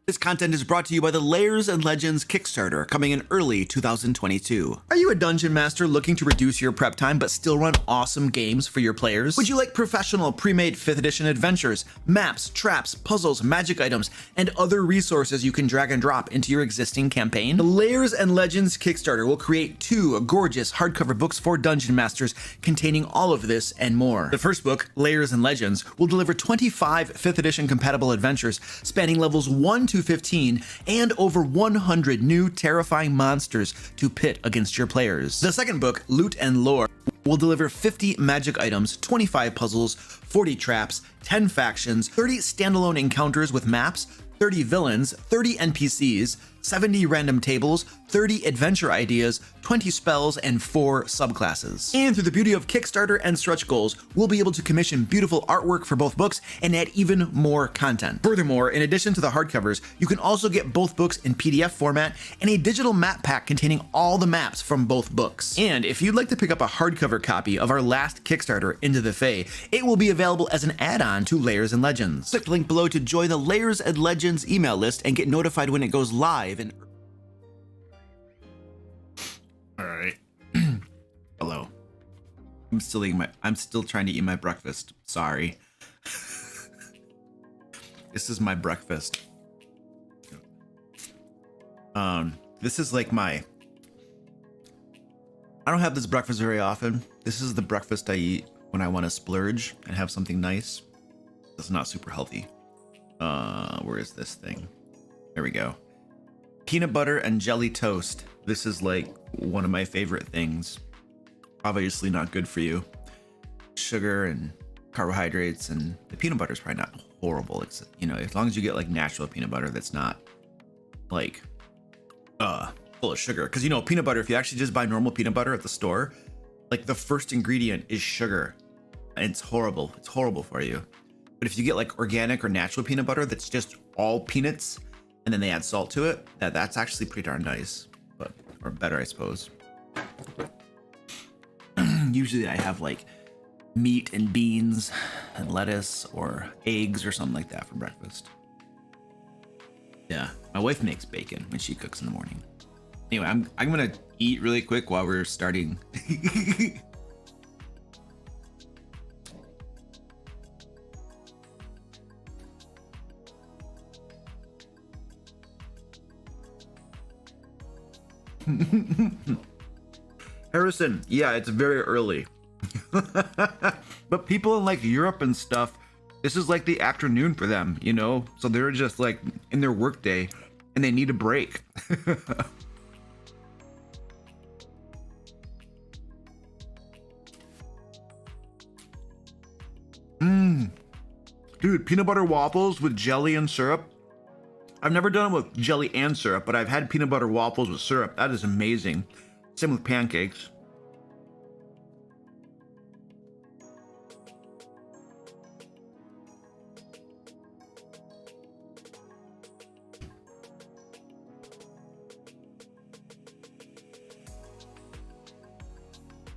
This content is brought to you by the Lairs Legends Kickstarter, coming in early 2022. Are you a dungeon master looking to reduce your prep time but still run awesome games for your players? Would you like professional pre-made 5th edition adventures, maps, traps, puzzles, magic items, and other resources you can drag and drop into your existing campaign? The Lairs Legends Kickstarter will create 2 gorgeous hardcover books for dungeon masters containing all of this and more. The first book, Lairs Legends, will deliver 25 5th edition compatible adventures spanning levels 1 to 15 and over 100 new terrifying monsters to pit against your players. The second book, Loot and Lore, will deliver 50 magic items, 25 puzzles, 40 traps, 10 factions, 30 standalone encounters with maps, 30 villains, 30 NPCs, 70 random tables, 30 adventure ideas, 20 spells, and 4 subclasses. And through the beauty of Kickstarter and stretch goals, we'll be able to commission beautiful artwork for both books and add even more content. Furthermore, in addition to the hardcovers, you can also get both books in PDF format and a digital map pack containing all the maps from both books. And if you'd like to pick up a hardcover copy of our last Kickstarter, Into the Fae, it will be available as an add-on to Lairs and Legends. Click the link below to join the Lairs and Legends email list and get notified when it goes live. All right. Hello. I'm still trying to eat my breakfast. Sorry. This is my breakfast. This is like I don't have this breakfast very often. This is the breakfast I eat when I want to splurge and have something nice. It's not super healthy. Where is this thing? There we go. Peanut butter and jelly toast. This is like one of my favorite things. Obviously not good for you. Sugar and carbohydrates, and the peanut butter is probably not horrible. It's, you know, as long as you get like natural peanut butter that's not like full of sugar. Because, you know, peanut butter, if you actually just buy normal peanut butter at the store, like the first ingredient is sugar, and it's horrible. It's horrible for you. But if you get like organic or natural peanut butter that's just all peanuts and then they add salt to it, that's actually pretty darn nice, but or better, I suppose. Usually I have like meat and beans and lettuce or eggs or something like that for breakfast. Yeah, my wife makes bacon when she cooks in the morning. Anyway, I'm gonna eat really quick while we're starting. Harrison, yeah, it's very early. But people in like Europe and stuff, this is like the afternoon for them, you know? So they're just like in their work day and they need a break. Dude, peanut butter waffles with jelly and syrup. I've never done it with jelly and syrup, but I've had peanut butter waffles with syrup. That is amazing. Same with pancakes.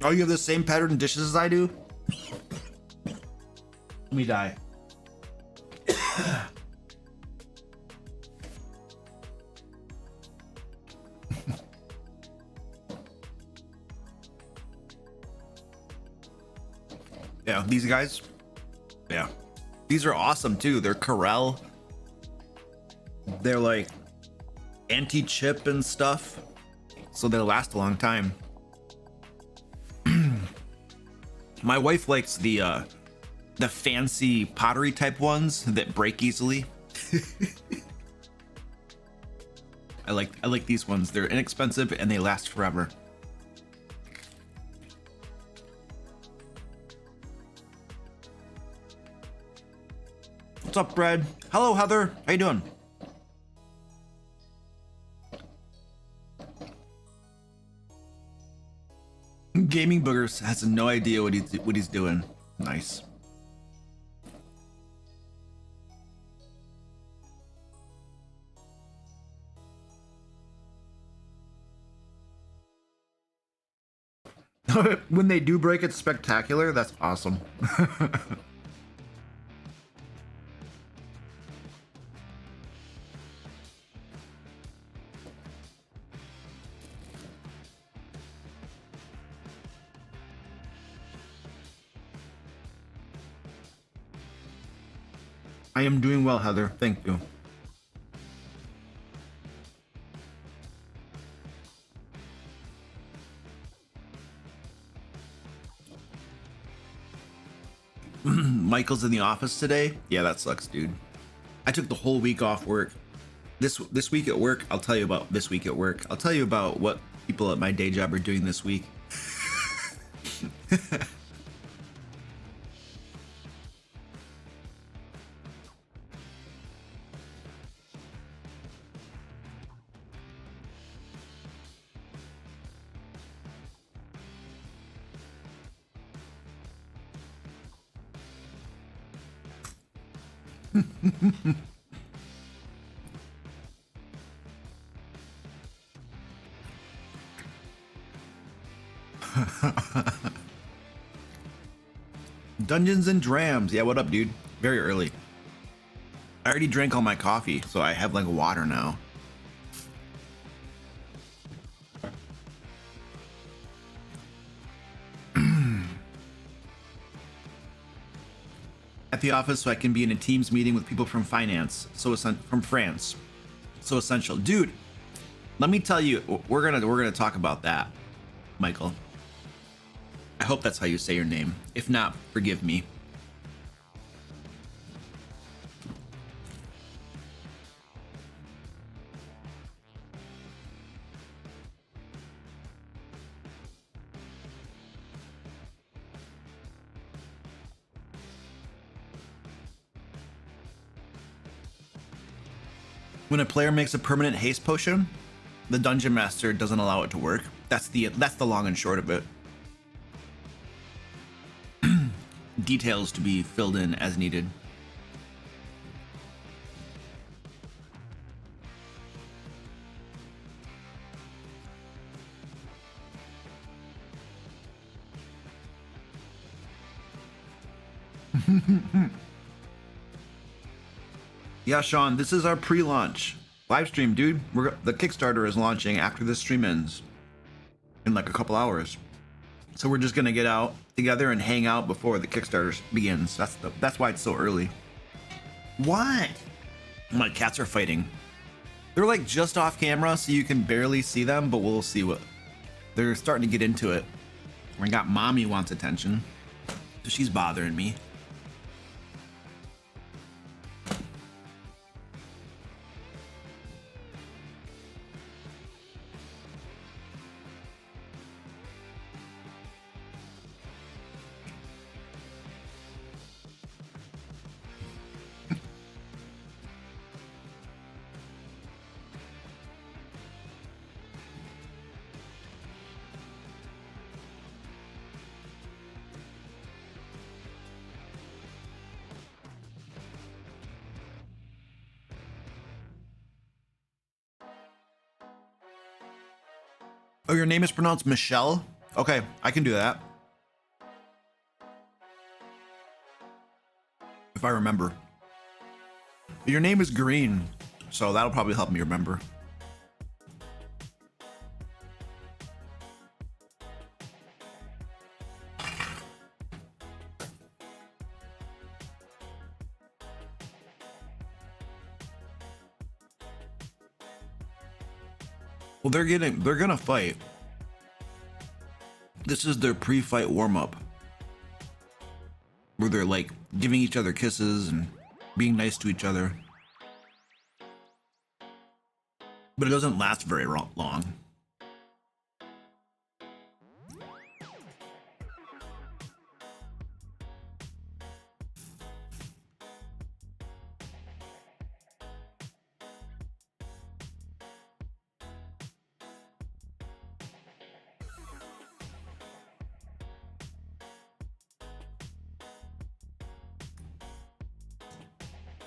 Oh, you have the same pattern dishes as I do? Let me die. Yeah, these guys. Yeah. These are awesome too. They're Corel. They're like anti-chip and stuff. So they'll last a long time. My wife likes the fancy pottery type ones that break easily. I like these ones. They're inexpensive and they last forever. What's up, Brad? Hello, Heather. How you doing? Gaming Boogers has no idea what he's doing. Nice. When they do break, it's spectacular. That's awesome. I am doing well, Heather. Thank you. Michael's in the office today. Yeah, that sucks, dude. I took the whole week off work. This week at work, I'll tell you about this week at work. I'll tell you about what people at my day job are doing this week. Dungeons and Drams. Yeah, what up, dude? Very early. I already drank all my coffee, so I have like water now. At the office so I can be in a Teams meeting with people from finance, from France. So essential. Dude, let me tell you, we're gonna talk about that, Michael. I hope that's how you say your name. If not, forgive me. When a player makes a permanent haste potion, the dungeon master doesn't allow it to work. That's the long and short of it. Details to be filled in as needed. Yeah, Sean, this is our pre-launch live stream, dude. The Kickstarter is launching after this stream ends in like a couple hours. So we're just gonna get out together and hang out before the Kickstarter begins. That's why it's so early. What? My cats are fighting. They're like just off camera, so you can barely see them, but we'll see what. They're starting to get into it. We got mommy wants attention, so she's bothering me. Oh, your name is pronounced Michelle? Okay, I can do that. If I remember. Your name is Green, so that'll probably help me remember. Well, they're gonna fight. This is their pre-fight warm-up, where they're like giving each other kisses and being nice to each other. But it doesn't last very long.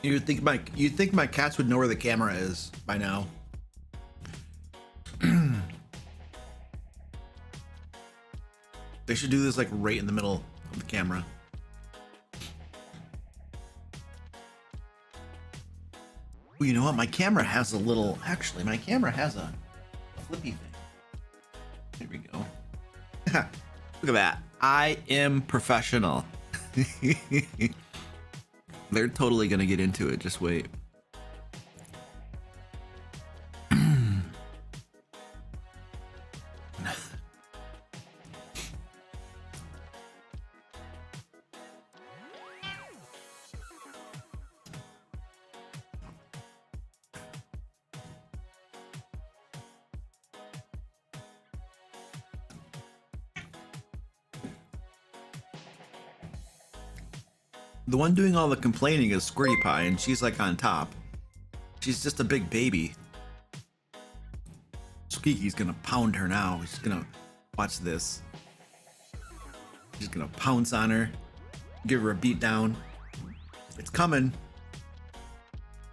You'd think my cats would know where the camera is by now. They should do this like right in the middle of the camera. Well, you know what? My camera has a little. Actually, my camera has a flippy thing. Here we go. Look at that. I am professional. They're totally gonna get into it. Just wait. The one doing all the complaining is Squirty Pie, and she's like on top. She's just a big baby. Squeaky's gonna pound her now. He's gonna watch this. He's gonna pounce on her, give her a beat down. It's coming.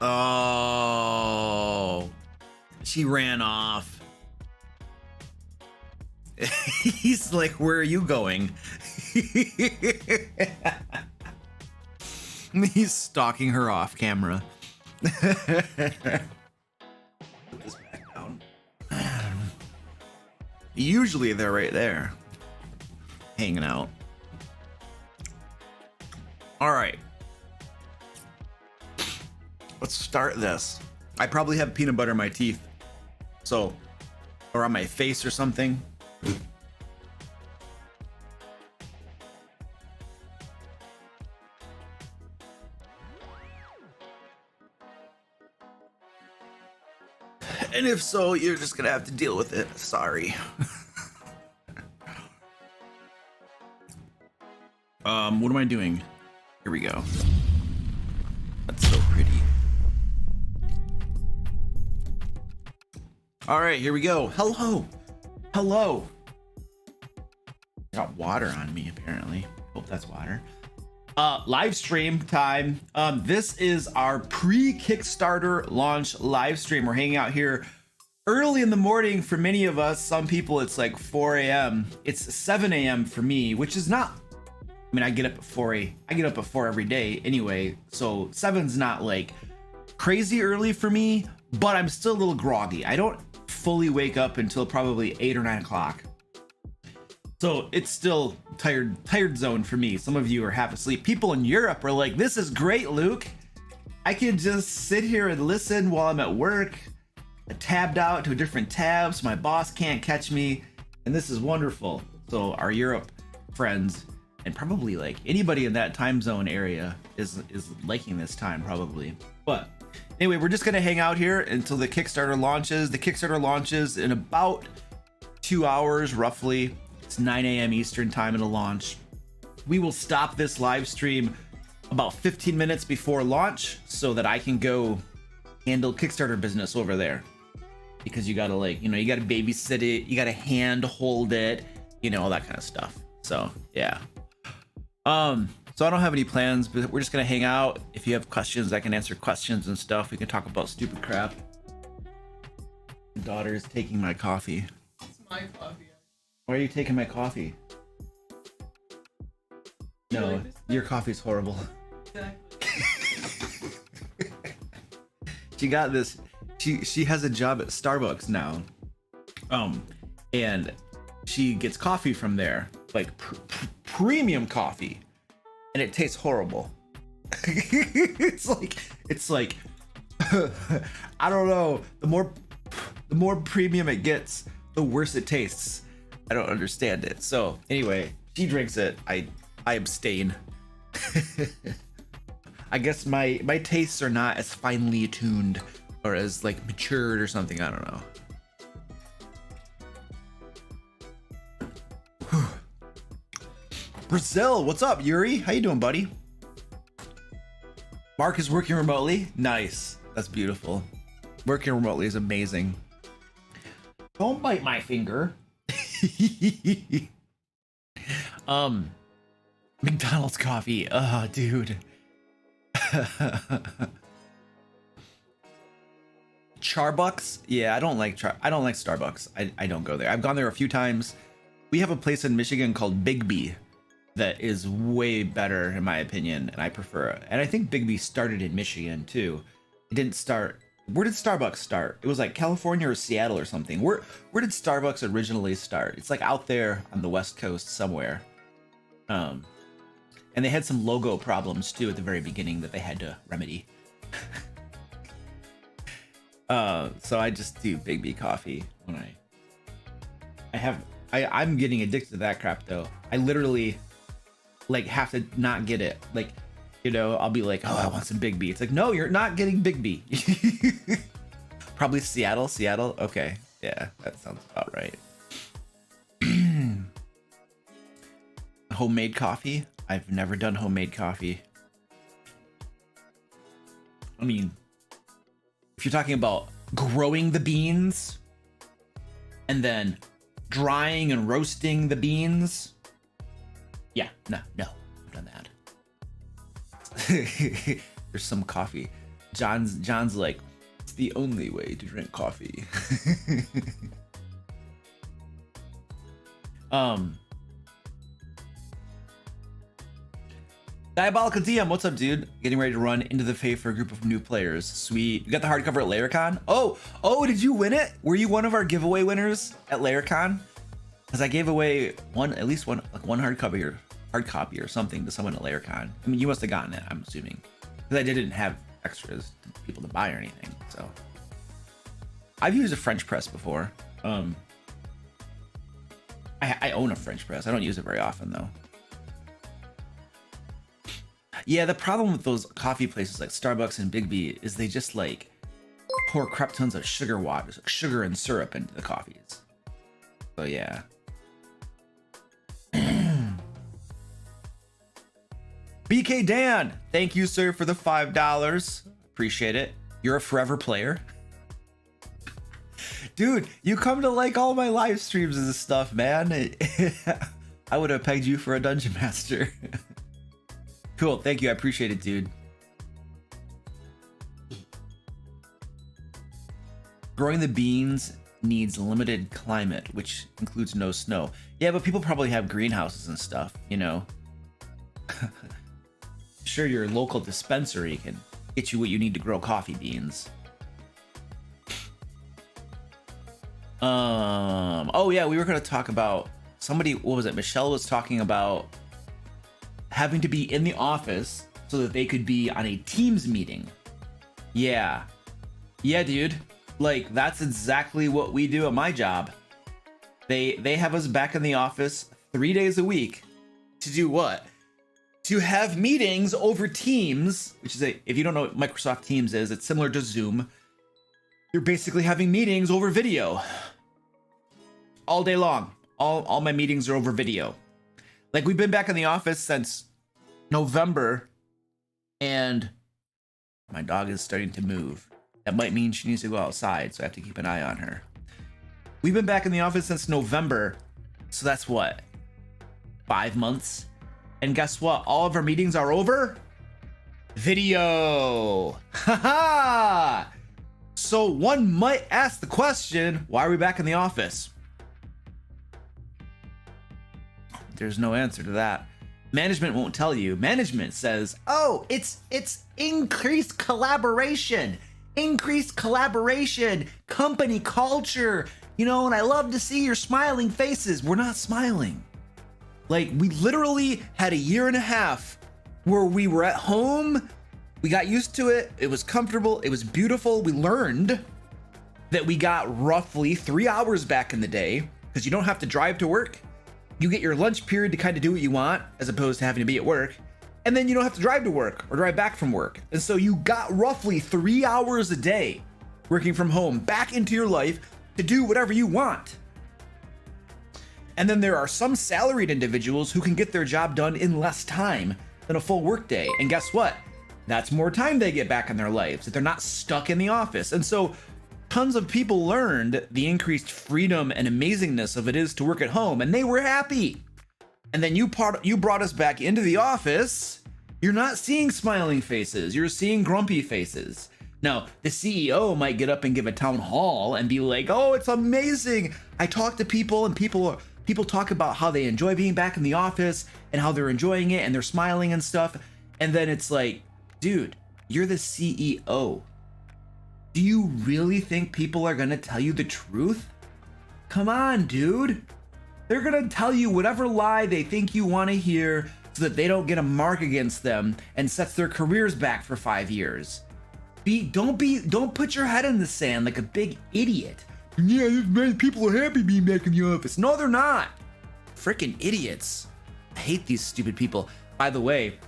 Oh, she ran off. He's like, where are you going? He's stalking her off camera. Put this back down. Usually they're right there, hanging out. All right, let's start this. I probably have peanut butter in my teeth, so, or on my face or something. And if so, you're just gonna have to deal with it. Sorry. What am I doing? Here we go. That's so pretty. All right, here we go. Hello. Hello. Got water on me, apparently. Hope that's water. Live stream time. This is our pre-Kickstarter launch live stream. We're hanging out here early in the morning for many of us. Some people it's like 4 a.m. It's 7 a.m. for me, which is not, I mean, I get up at 4 every day anyway, so 7's not like crazy early for me, but I'm still a little groggy. I don't fully wake up until probably 8 or 9 o'clock. So it's still tired zone for me. Some of you are half asleep. People in Europe are like, this is great, Luke. I can just sit here and listen while I'm at work. I tabbed out to a different tab so my boss can't catch me. And this is wonderful. So our Europe friends, and probably like anybody in that time zone area is liking this time probably. But anyway, we're just gonna hang out here until the Kickstarter launches. The Kickstarter launches in about 2 hours roughly. It's 9 a.m. Eastern time it'll launch. We will stop this live stream about 15 minutes before launch so that I can go handle Kickstarter business over there. Because you gotta like, you gotta babysit it, you gotta hand hold it, all that kind of stuff. So yeah. So I don't have any plans, but we're just gonna hang out. If you have questions, I can answer questions and stuff. We can talk about stupid crap. My daughter is taking my coffee. It's my coffee. Why are you taking my coffee? No, like your coffee's horrible. Exactly. She got this. She has a job at Starbucks now. And she gets coffee from there, like premium coffee, and it tastes horrible. it's like I don't know. The more premium it gets, the worse it tastes. I don't understand it. So anyway, she drinks it. I abstain. I guess my tastes are not as finely tuned or as like matured or something. I don't know. Brazil, what's up, Yuri? How you doing, buddy? Mark is working remotely. Nice. That's beautiful. Working remotely is amazing. Don't bite my finger. McDonald's coffee. Oh, dude. Charbucks? Yeah, I don't like Starbucks. I don't go there. I've gone there a few times. We have a place in Michigan called Bigby that is way better in my opinion, and I prefer it. And I think Bigby started in Michigan too. It didn't start. Where did Starbucks start? It was like California or Seattle or something. Where did Starbucks originally start? It's like out there on the West Coast somewhere. And And they had some logo problems too at the very beginning that they had to remedy. So I just do Big B coffee when I'm getting addicted to that crap though. I literally like have to not get it. Like, you know, I'll be like, oh, I want some Big B. It's like, no, you're not getting Big B. Probably Seattle. Okay. Yeah, that sounds about right. Homemade coffee? I've never done homemade coffee. I mean, if you're talking about growing the beans and then drying and roasting the beans, yeah, no, I've done that. There's some coffee. John's like, it's the only way to drink coffee. Diabolical DM, what's up, dude? Getting ready to run into the Fae for a group of new players. Sweet. You got the hardcover at LairCon? Oh, did you win it? Were you one of our giveaway winners at LairCon? Because I gave away at least one hard copy or something to someone at LairCon. I mean, you must have gotten it, I'm assuming. Because I didn't have extras to people to buy or anything, so. I've used a French press before. I own a French press. I don't use it very often, though. Yeah, the problem with those coffee places like Starbucks and Big B is they just like pour crap tons of sugar and syrup into the coffees. So yeah. BK Dan, thank you, sir, for the $5. Appreciate it. You're a forever player. Dude, you come to like all my live streams and stuff, man. I would have pegged you for a dungeon master. Cool, thank you, I appreciate it, dude. Growing the beans needs limited climate, which includes no snow. Yeah, but people probably have greenhouses and stuff, you know. Sure, your local dispensary can get you what you need to grow coffee beans. Oh yeah, we were gonna talk about somebody, what was it? Michelle was talking about having to be in the office so that they could be on a Teams meeting. Yeah, dude. Like, that's exactly what we do at my job. They have us back in the office 3 days a week to do what? To have meetings over Teams, which is if you don't know what Microsoft Teams is, it's similar to Zoom. You're basically having meetings over video all day long. All my meetings are over video. Like, we've been back in the office since November, and my dog is starting to move. That might mean she needs to go outside, so I have to keep an eye on her. We've been back in the office since November, so that's what? 5 months? And guess what? All of our meetings are over video. Haha! So one might ask the question, why are we back in the office? There's no answer to that. Management won't tell you. Management says, oh, it's increased collaboration, company culture, you know, and I love to see your smiling faces. We're not smiling. Like, we literally had a year and a half where we were at home. We got used to it. It was comfortable. It was beautiful. We learned that we got roughly 3 hours back in the day because you don't have to drive to work. You get your lunch period to kind of do what you want as opposed to having to be at work. And then you don't have to drive to work or drive back from work. And so you got roughly 3 hours a day working from home back into your life to do whatever you want. And then there are some salaried individuals who can get their job done in less time than a full workday. And guess what? That's more time they get back in their lives, that they're not stuck in the office. And so tons of people learned the increased freedom and amazingness of it is to work at home, and they were happy. And then you brought us back into the office. You're not seeing smiling faces, you're seeing grumpy faces. Now, the CEO might get up and give a town hall and be like, oh, it's amazing. I talk to people and people talk about how they enjoy being back in the office and how they're enjoying it and they're smiling and stuff. And then it's like, dude, you're the CEO. Do you really think people are gonna tell you the truth? Come on, dude. They're gonna tell you whatever lie they think you wanna hear so that they don't get a mark against them and sets their careers back for 5 years. Don't put your head in the sand like a big idiot. Yeah, people are happy being back in the office. No, they're not. Freaking idiots. I hate these stupid people. By the way,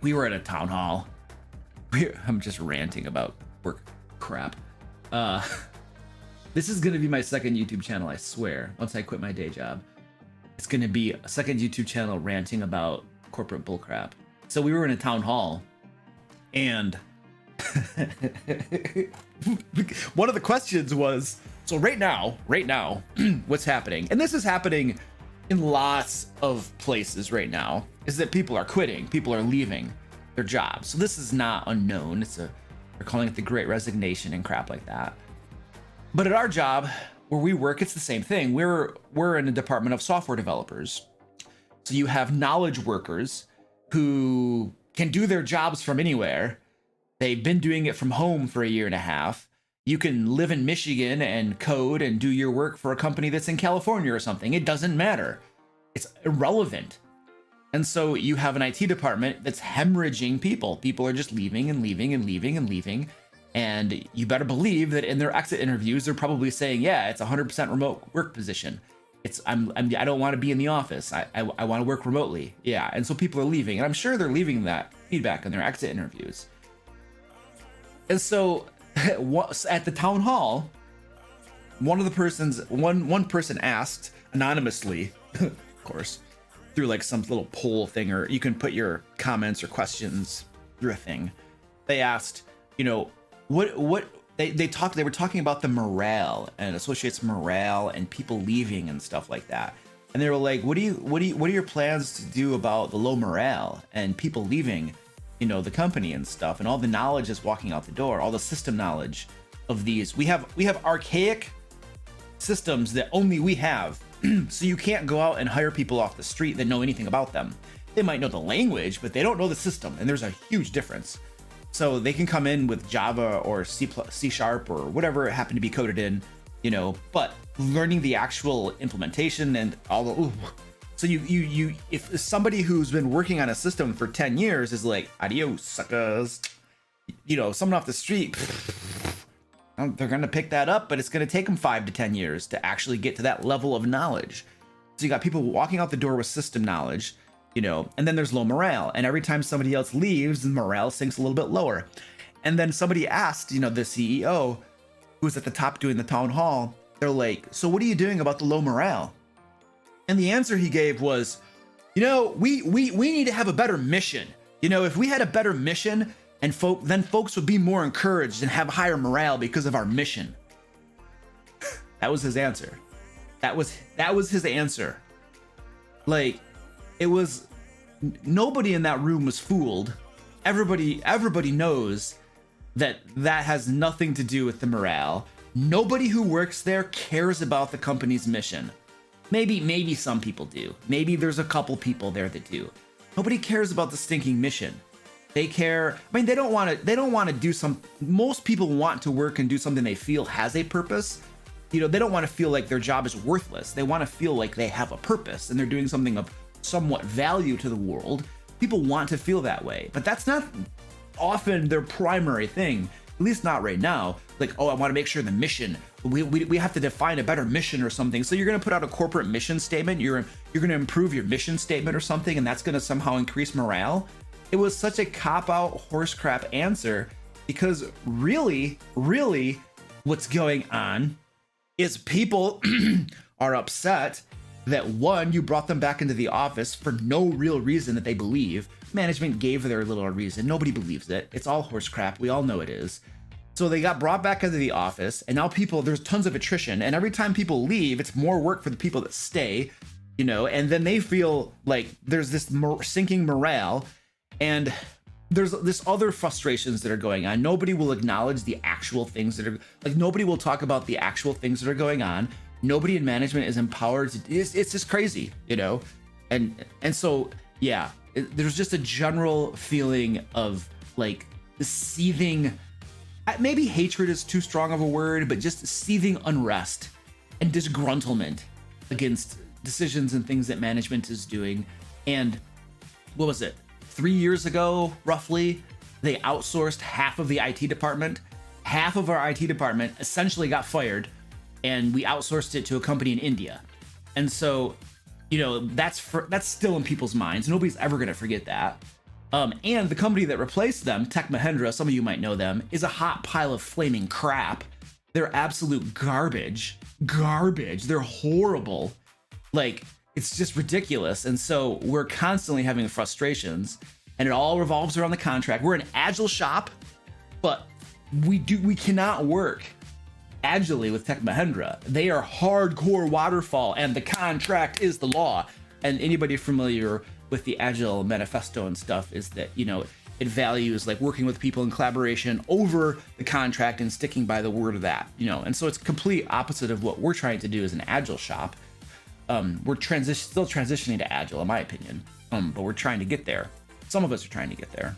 we were at a town hall. I'm just ranting about work crap. This is gonna be my second YouTube channel, I swear, once I quit my day job. It's gonna be a second YouTube channel ranting about corporate bullcrap. So we were in a town hall, and one of the questions was, so right now, what's happening? And this is happening in lots of places right now, is that people are quitting, people are leaving their jobs. So this is not unknown. They're calling it the Great Resignation and crap like that. But at our job, where we work, it's the same thing. We're in a department of software developers. So you have knowledge workers who can do their jobs from anywhere. They've been doing it from home for 1.5 years. You can live in Michigan and code and do your work for a company that's in California or something. It doesn't matter. It's irrelevant. And so you have an IT department that's hemorrhaging people. People are just leaving and leaving and leaving and leaving. And you better believe that in their exit interviews, they're probably saying, yeah, it's a 100% remote work position. I don't want to be in the office. I want to work remotely. Yeah. And so people are leaving, and I'm sure they're leaving that feedback in their exit interviews. And so at the town hall, one person asked anonymously, of course, through like some little poll thing, or you can put your comments or questions through a thing. They asked, what they were talking about the morale and associates morale and people leaving and stuff like that. And they were like, what are your plans to do about the low morale and people leaving, the company and stuff, and all the knowledge is walking out the door, all the system knowledge of these. We have archaic systems that only we have. So you can't go out and hire people off the street that know anything about them. They might know the language, but they don't know the system, and there's a huge difference. So they can come in with Java or C# or whatever it happened to be coded in, but learning the actual implementation and all the so if somebody who's been working on a system for 10 years is like, adios suckers, someone off the street, they're going to pick that up, but it's going to take them 5 to 10 years to actually get to that level of knowledge. So you got people walking out the door with system knowledge, and then there's low morale. And every time somebody else leaves, the morale sinks a little bit lower. And then somebody asked, the CEO who's at the top doing the town hall, they're like, so what are you doing about the low morale? And the answer he gave was, we need to have a better mission. If we had a better mission, and then folks would be more encouraged and have higher morale because of our mission. That was his answer. That was his answer. Like, it was, nobody in that room was fooled. Everybody knows that has nothing to do with the morale. Nobody who works there cares about the company's mission. Maybe some people do. Maybe there's a couple people there that do. Nobody cares about the stinking mission. They care. They don't want to do some. Most people want to work and do something they feel has a purpose. They don't want to feel like their job is worthless. They want to feel like they have a purpose and they're doing something of somewhat value to the world. People want to feel that way, but that's not often their primary thing. At least not right now. Like, oh, I want to make sure the mission. We have to define a better mission or something. So you're going to put out a corporate mission statement. You're going to improve your mission statement or something, and that's going to somehow increase morale. It was such a cop-out horse crap answer, because really what's going on is people are upset that, one, you brought them back into the office for no real reason that they believe. Management gave their little reason. Nobody believes it. It's all horse crap. We all know it is. So they got brought back into the office, and now there's tons of attrition. And every time people leave, it's more work for the people that stay, and then they feel like there's this sinking morale. And there's this other frustrations that are going on. Nobody will acknowledge the actual things that are, like, nobody will talk about the actual things that are going on. Nobody in management is empowered. It's just crazy, And so, yeah, there's just a general feeling of like seething, maybe hatred is too strong of a word, but just seething unrest and disgruntlement against decisions and things that management is doing. And what was it, 3 years ago, roughly, they outsourced half of the IT department. Half of our IT department essentially got fired, and we outsourced it to a company in India. And so, you know, that's still in people's minds. Nobody's ever going to forget that. And the company that replaced them, Tech Mahindra, some of you might know them, is a hot pile of flaming crap. They're absolute garbage. They're horrible. Like, it's just ridiculous. And so we're constantly having frustrations, and it all revolves around the contract. We're an agile shop, but we cannot work agilely with Tech Mahindra. They are hardcore waterfall, and the contract is the law. And anybody familiar with the Agile manifesto and stuff is that, you know, it values like working with people in collaboration over the contract and sticking by the word of that, you know. And so it's complete opposite of what we're trying to do as an Agile shop. We're still transitioning to Agile, in my opinion, but we're trying to get there. Some of us are trying to get there.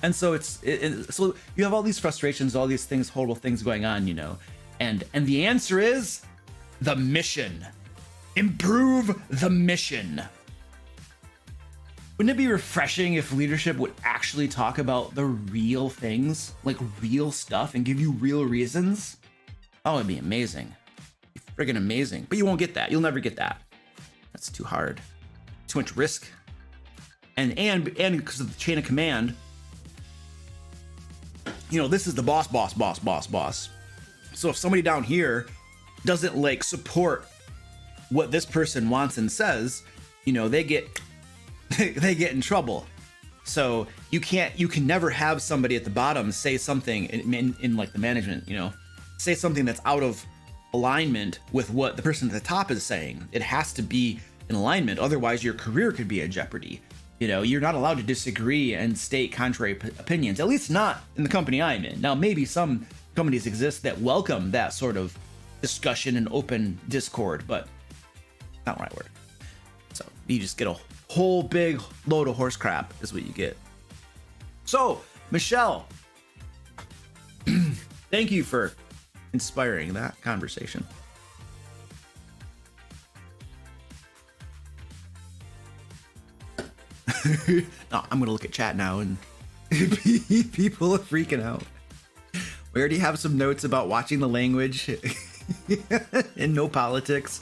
And so so you have all these frustrations, all these things, horrible things going on, you know, and the answer is the mission. Improve the mission. Wouldn't it be refreshing if leadership would actually talk about the real things, like real stuff, and give you real reasons? Oh, it'd be amazing. It'd be friggin' amazing. But you won't get that. You'll never get that. That's too hard. Too much risk. And because of the chain of command, you know, this is the boss. So if somebody down here doesn't like support what this person wants and says, you know, they get in trouble. So you can never have somebody at the bottom say something in like the management, you know, say something that's out of alignment with what the person at the top is saying. It has to be in alignment. Otherwise your career could be in jeopardy. You know, you're not allowed to disagree and state contrary opinions, at least not in the company I'm in. Now, maybe some companies exist that welcome that sort of discussion and open discord, but not where I work. So you just get a whole big load of horse crap is what you get. So, Michelle, thank you for inspiring that conversation. No, I'm gonna look at chat now, and people are freaking out. We already have some notes about watching the language and no politics.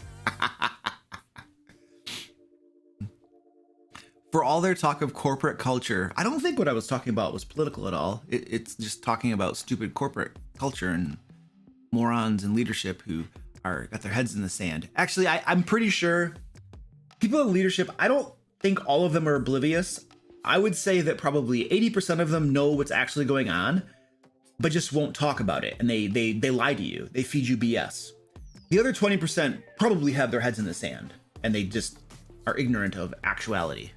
For all their talk of corporate culture, I don't think what I was talking about was political at all. It's just talking about stupid corporate culture and morons in leadership who got their heads in the sand. Actually, I'm pretty sure people in leadership, I don't think all of them are oblivious. I would say that probably 80% of them know what's actually going on, but just won't talk about it. And they lie to you. They feed you BS. The other 20% probably have their heads in the sand, and they just are ignorant of actuality.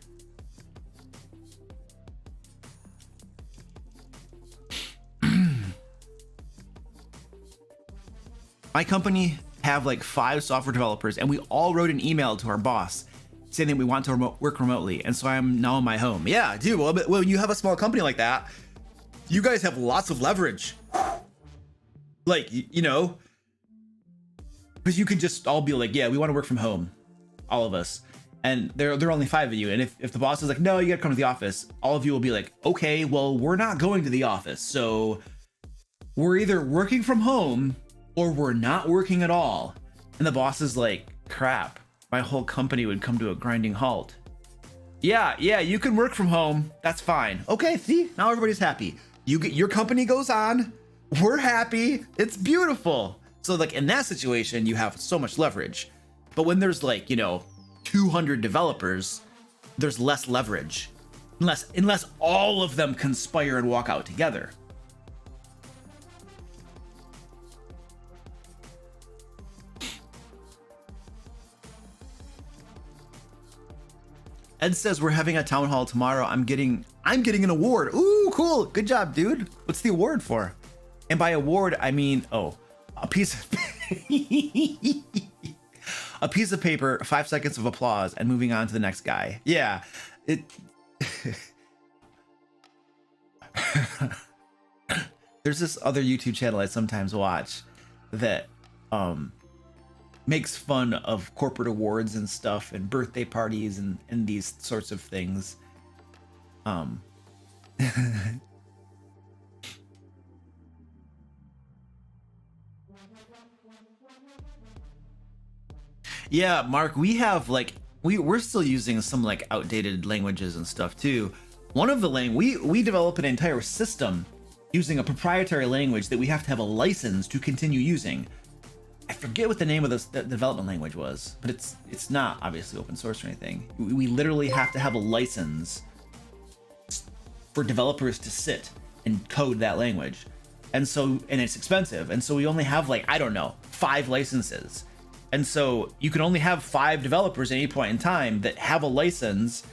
My company have like 5 software developers, and we all wrote an email to our boss saying that we want to work remotely. And so I'm now in my home. Yeah, dude. Well, when you have a small company like that, you guys have lots of leverage. Like, you know, because you could just all be like, yeah, we want to work from home, all of us. And there are only 5 of you. And if the boss is like, no, you gotta come to the office, all of you will be like, okay, well, we're not going to the office. So we're either working from home or we're not working at all. And the boss is like, crap, my whole company would come to a grinding halt. Yeah, you can work from home. That's fine. Okay, see, now everybody's happy. Your company goes on. We're happy. It's beautiful. So like in that situation, you have so much leverage. But when there's like, you know, 200 developers, there's less leverage. Unless all of them conspire and walk out together. Ed says we're having a town hall tomorrow. I'm getting an award. Ooh, cool. Good job, dude. What's the award for? And by award, I mean, a piece of a piece of paper, 5 seconds of applause, and moving on to the next guy. Yeah. There's this other YouTube channel I sometimes watch that makes fun of corporate awards and stuff and birthday parties and these sorts of things. Yeah, Mark, we have like we're still using some like outdated languages and stuff too. One of the we develop an entire system using a proprietary language that we have to have a license to continue using. I forget what the name of the development language was, but it's not obviously open source or anything. We literally have to have a license for developers to sit and code that language. And it's expensive. And so we only have like, I don't know, 5 licenses. And so you can only have 5 developers at any point in time that have a license,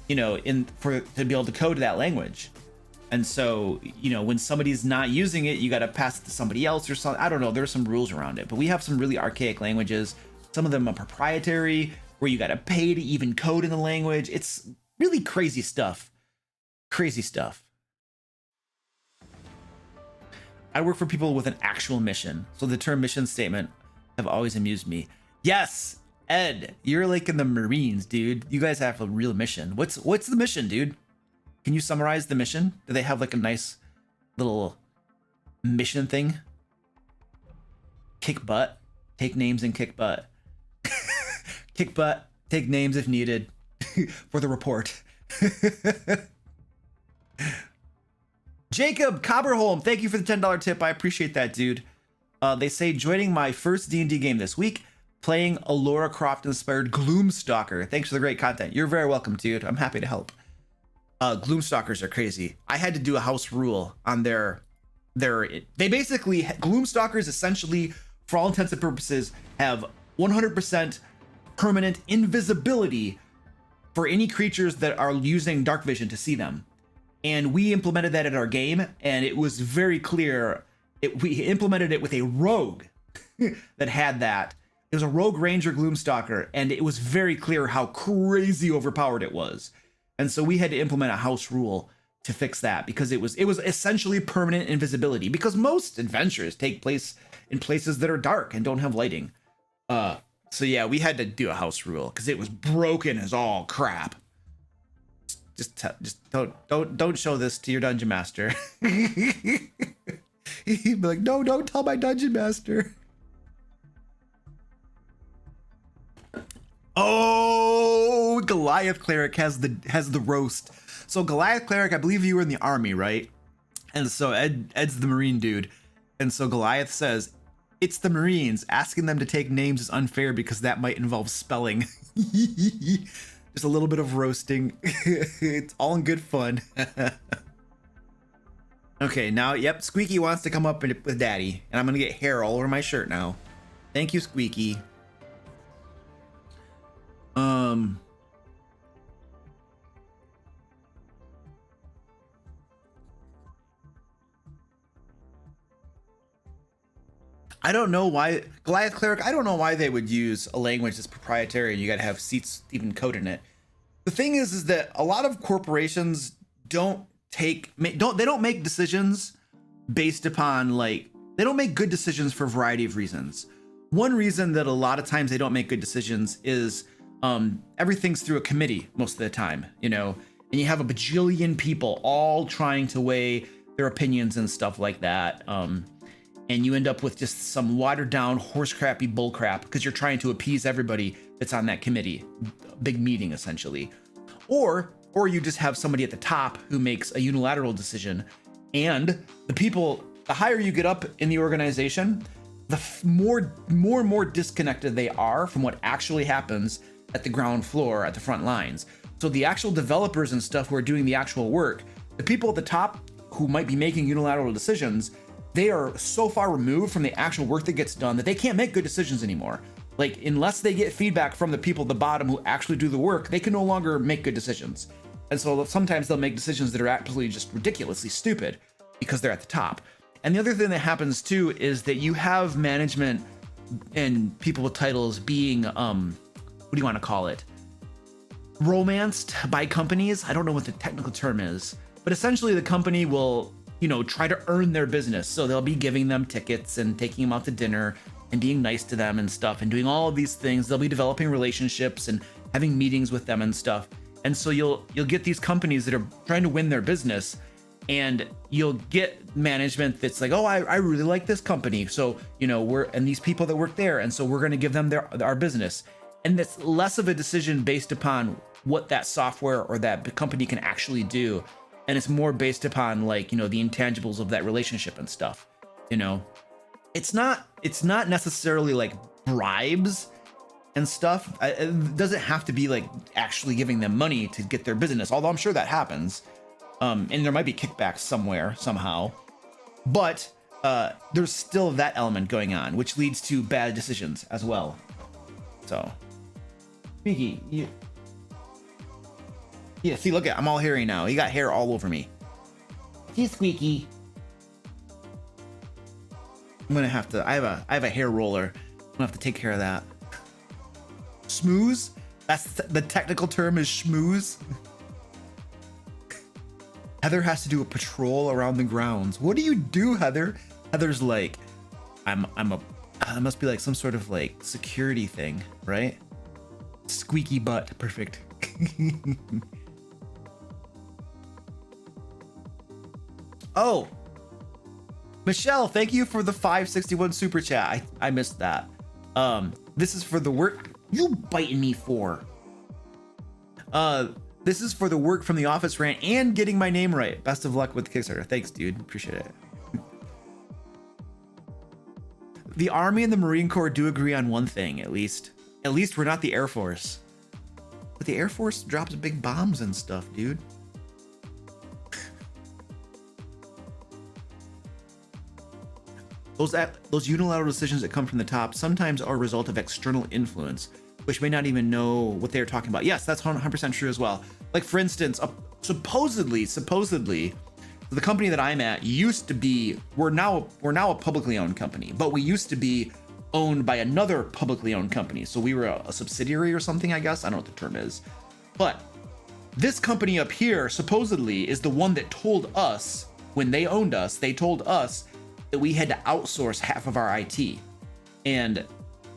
you know, to be able to code that language. And so, you know, when somebody's not using it, you got to pass it to somebody else or something. I don't know. There's some rules around it, but we have some really archaic languages. Some of them are proprietary, where you got to pay to even code in the language. It's really crazy stuff. Crazy stuff. I work for people with an actual mission. So the term mission statement have always amused me. Yes, Ed, you're like in the Marines, dude. You guys have a real mission. What's the mission, dude? Can you summarize the mission? Do they have like a nice little mission thing? Kick butt, take names and kick butt. Kick butt, take names if needed for the report. Jacob Cobberholm, thank you for the $10 tip. I appreciate that, dude. They say joining my first D&D game this week, playing a Lara Croft inspired Gloomstalker. Thanks for the great content. You're very welcome, dude. I'm happy to help. Gloomstalkers are crazy. I had to do a house rule on they basically, Gloomstalkers essentially, for all intents and purposes, have 100% permanent invisibility for any creatures that are using dark vision to see them. And we implemented that in our game, and it was very clear. We implemented it with a rogue that had that. It was a rogue ranger Gloomstalker, and it was very clear how crazy overpowered it was. And so we had to implement a house rule to fix that, because it was essentially permanent invisibility, because most adventures take place in places that are dark and don't have lighting. So yeah, we had to do a house rule because it was broken as all crap. Just don't show this to your dungeon master. He'd be like, no, don't tell my dungeon master. Oh, Goliath Cleric has the roast. So Goliath Cleric, I believe you were in the army, right? And so Ed's the Marine dude. And so Goliath says, it's the Marines. Asking them to take names is unfair because that might involve spelling. Just a little bit of roasting. It's all in good fun. Okay, now, yep, Squeaky wants to come up with Daddy. And I'm going to get hair all over my shirt now. Thank you, Squeaky. I don't know why Goliath Cleric, I don't know why they would use a language that's proprietary and you got to have seats even code in it. The thing is that a lot of corporations don't make decisions based upon they don't make good decisions for a variety of reasons. One reason that a lot of times they don't make good decisions is everything's through a committee most of the time, you know, and you have a bajillion people all trying to weigh their opinions and stuff like that. And you end up with just some watered down horse crappy bull crap because you're trying to appease everybody that's on that committee, big meeting essentially. Or you just have somebody at the top who makes a unilateral decision, and the higher you get up in the organization, the more and more disconnected they are from what actually happens at the ground floor, at the front lines. So the actual developers and stuff who are doing the actual work, the people at the top who might be making unilateral decisions, they are so far removed from the actual work that gets done that they can't make good decisions anymore. Like, unless they get feedback from the people at the bottom who actually do the work, they can no longer make good decisions. And so sometimes they'll make decisions that are absolutely just ridiculously stupid because they're at the top. And the other thing that happens too is that you have management and people with titles being, what do you want to call it? Romanced by companies. I don't know what the technical term is, but essentially the company will, you know, try to earn their business. So they'll be giving them tickets and taking them out to dinner and being nice to them and stuff and doing all of these things. They'll be developing relationships and having meetings with them and stuff. And so you'll get these companies that are trying to win their business, and you'll get management that's like, oh, I really like this company, so and these people that work there, and so we're going to give them our business. And that's less of a decision based upon what that software or that company can actually do, and it's more based upon like the intangibles of that relationship and stuff. It's not necessarily like bribes and stuff. It doesn't have to be like actually giving them money to get their business, although I'm sure that happens. And there might be kickbacks somewhere, somehow. But there's still that element going on, which leads to bad decisions as well. So, Squeaky, yeah, see, look I'm all hairy now. You got hair all over me. See, Squeaky. I'm gonna have to, I have a hair roller. I'm gonna have to take care of that. Schmooze? That's the technical term is schmooze. Heather has to do a patrol around the grounds. What do you do, Heather? Heather's like, I must be like some sort of like security thing, right? Squeaky butt, perfect. Oh, Michelle, thank you for the 561 super chat. I missed that. This is for the work you biting me for. This is for the work from the office rant and getting my name right. Best of luck with the Kickstarter. Thanks, dude. Appreciate it. The Army and the Marine Corps do agree on one thing, at least. At least we're not the Air Force. But the Air Force drops big bombs and stuff, dude. Those unilateral decisions that come from the top sometimes are a result of external influence, which may not even know what they're talking about. Yes, that's 100% true as well. Like, for instance, supposedly, the company that I'm at used to be, we're now a publicly owned company, but we used to be owned by another publicly owned company. So we were a subsidiary or something, I guess. I don't know what the term is. But this company up here supposedly is the one that told us, when they owned us, they told us that we had to outsource half of our IT. And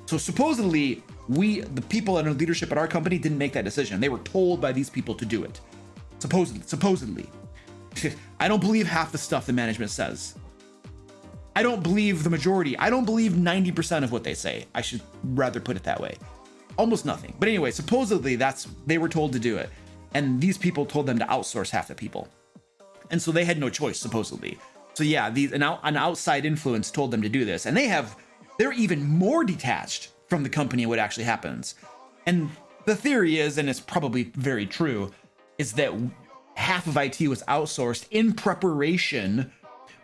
so supposedly the people in leadership at our company didn't make that decision. They were told by these people to do it. Supposedly. I don't believe half the stuff the management says. I don't believe the majority. I don't believe 90% of what they say. I should rather put it that way. Almost nothing. But anyway, supposedly they were told to do it. And these people told them to outsource half the people. And so they had no choice, supposedly. So yeah, an outside influence told them to do this. And they're even more detached from the company and what actually happens. And the theory is, and it's probably very true, is that half of IT was outsourced in preparation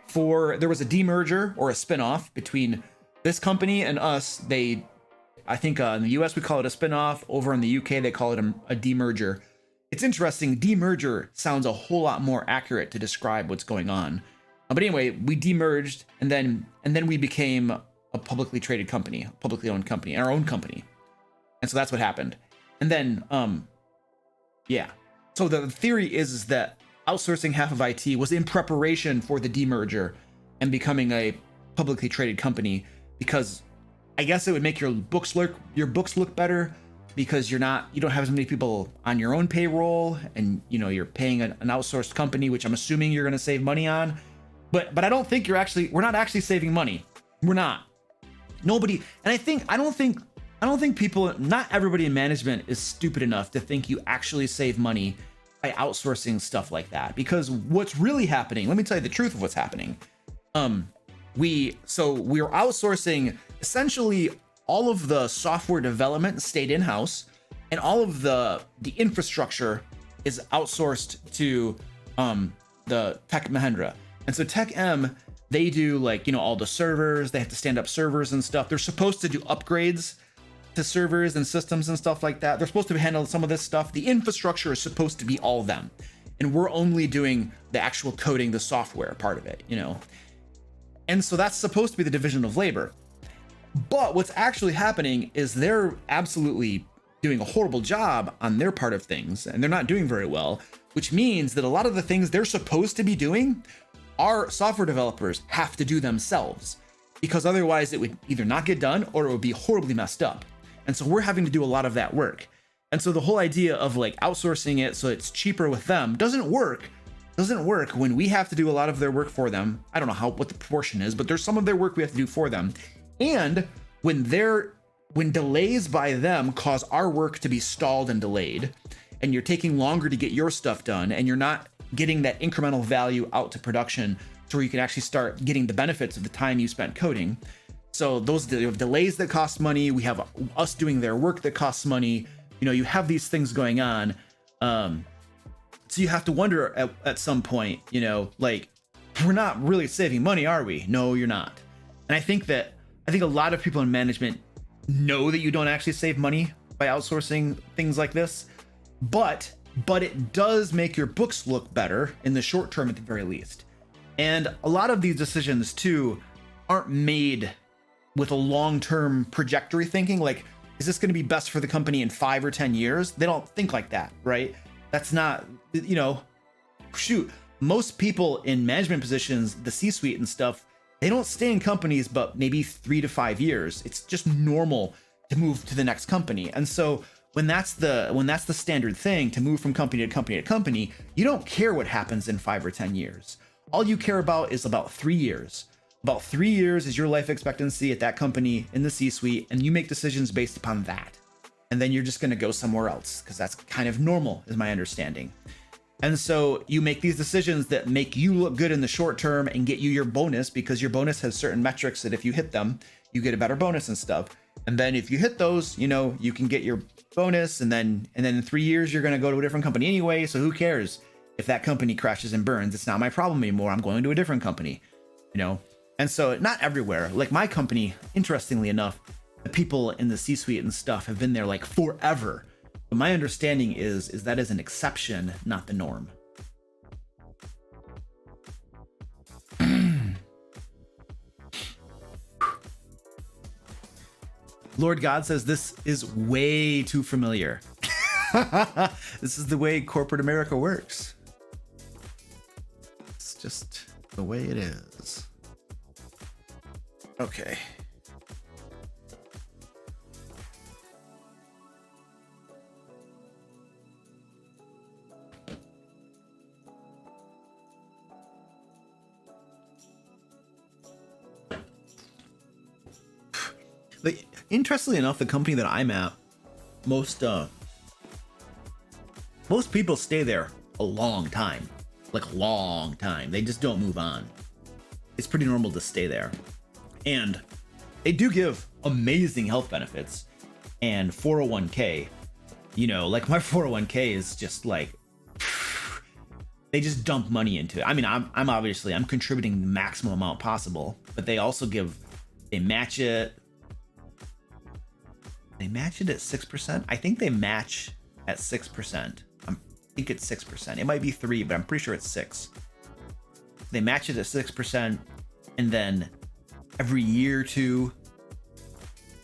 for, there was a demerger or a spinoff between this company and us. I think in the US we call it a spinoff. Over in the UK they call it a demerger. It's interesting, demerger sounds a whole lot more accurate to describe what's going on. But anyway, we demerged, and then we became a publicly traded company, a publicly owned company, our own company. And so that's what happened. And then, yeah. So the theory is that outsourcing half of IT was in preparation for the demerger and becoming a publicly traded company, because I guess it would make your books look better, because you don't have as many people on your own payroll, and you're paying an outsourced company, which I'm assuming you're going to save money on. But I don't think we're not actually saving money. We're not. Nobody, and I don't think people, not everybody in management is stupid enough to think you actually save money by outsourcing stuff like that. Because what's really happening, let me tell you the truth of what's happening. We're outsourcing essentially all of the software development stayed in-house, and all of the infrastructure is outsourced to the Tech Mahindra. And so Tech M, they do all the servers, they have to stand up servers and stuff. They're supposed to do upgrades to servers and systems and stuff like that. They're supposed to handle some of this stuff. The infrastructure is supposed to be all them. And we're only doing the actual coding, the software part of it, And so that's supposed to be the division of labor. But what's actually happening is they're absolutely doing a horrible job on their part of things, and they're not doing very well, which means that a lot of the things they're supposed to be doing, our software developers have to do themselves, because otherwise it would either not get done or it would be horribly messed up. And so we're having to do a lot of that work. And so the whole idea of like outsourcing it so it's cheaper with them doesn't work when we have to do a lot of their work for them. I don't know what the proportion is, but there's some of their work we have to do for them. And when delays by them cause our work to be stalled and delayed, and you're taking longer to get your stuff done, and you're not getting that incremental value out to production to where you can actually start getting the benefits of the time you spent coding. So those delays that cost money, we have us doing their work that costs money. You know, you have these things going on. So you have to wonder at some point, you know, like, we're not really saving money, are we? No, you're not. And I think a lot of people in management know that you don't actually save money by outsourcing things like this, but it does make your books look better in the short term at the very least. And a lot of these decisions too aren't made with a long-term trajectory thinking, like, is this going to be best for the company in 5 or 10 years? They don't think like that, right? That's not, you know, shoot, most people in management positions, the C-suite and stuff, they don't stay in companies but maybe 3 to 5 years. It's just normal to move to the next company. And so when that's the standard thing, to move from company to company to company, you don't care what happens in 5 or 10 years. All you care about is about 3 years. About 3 years is your life expectancy at that company in the C-suite, and you make decisions based upon that. And then you're just going to go somewhere else because that's kind of normal, is my understanding. And so you make these decisions that make you look good in the short term and get you your bonus, because your bonus has certain metrics that if you hit them, you get a better bonus and stuff. And then if you hit those, you know, you can get your bonus, and then in 3 years, you're going to go to a different company anyway. So who cares if that company crashes and burns? It's not my problem anymore. I'm going to a different company, you know? And so not everywhere, like my company, interestingly enough, the people in the C-suite and stuff have been there like forever. But my understanding is that is an exception, not the norm. Lord God says this is way too familiar. This is the way corporate America works. It's just the way it is. Okay. Interestingly enough, the company that I'm at, most people stay there a long time, like a long time. They just don't move on. It's pretty normal to stay there. And they do give amazing health benefits and 401k. You know, like my 401k is just like, they just dump money into it. I mean, I'm obviously contributing the maximum amount possible, but they also they match it. They match it at 6%. I think they match at 6%. I think it's 6%. It might be 3, but I'm pretty sure it's 6. They match it at 6%, and then every year or two,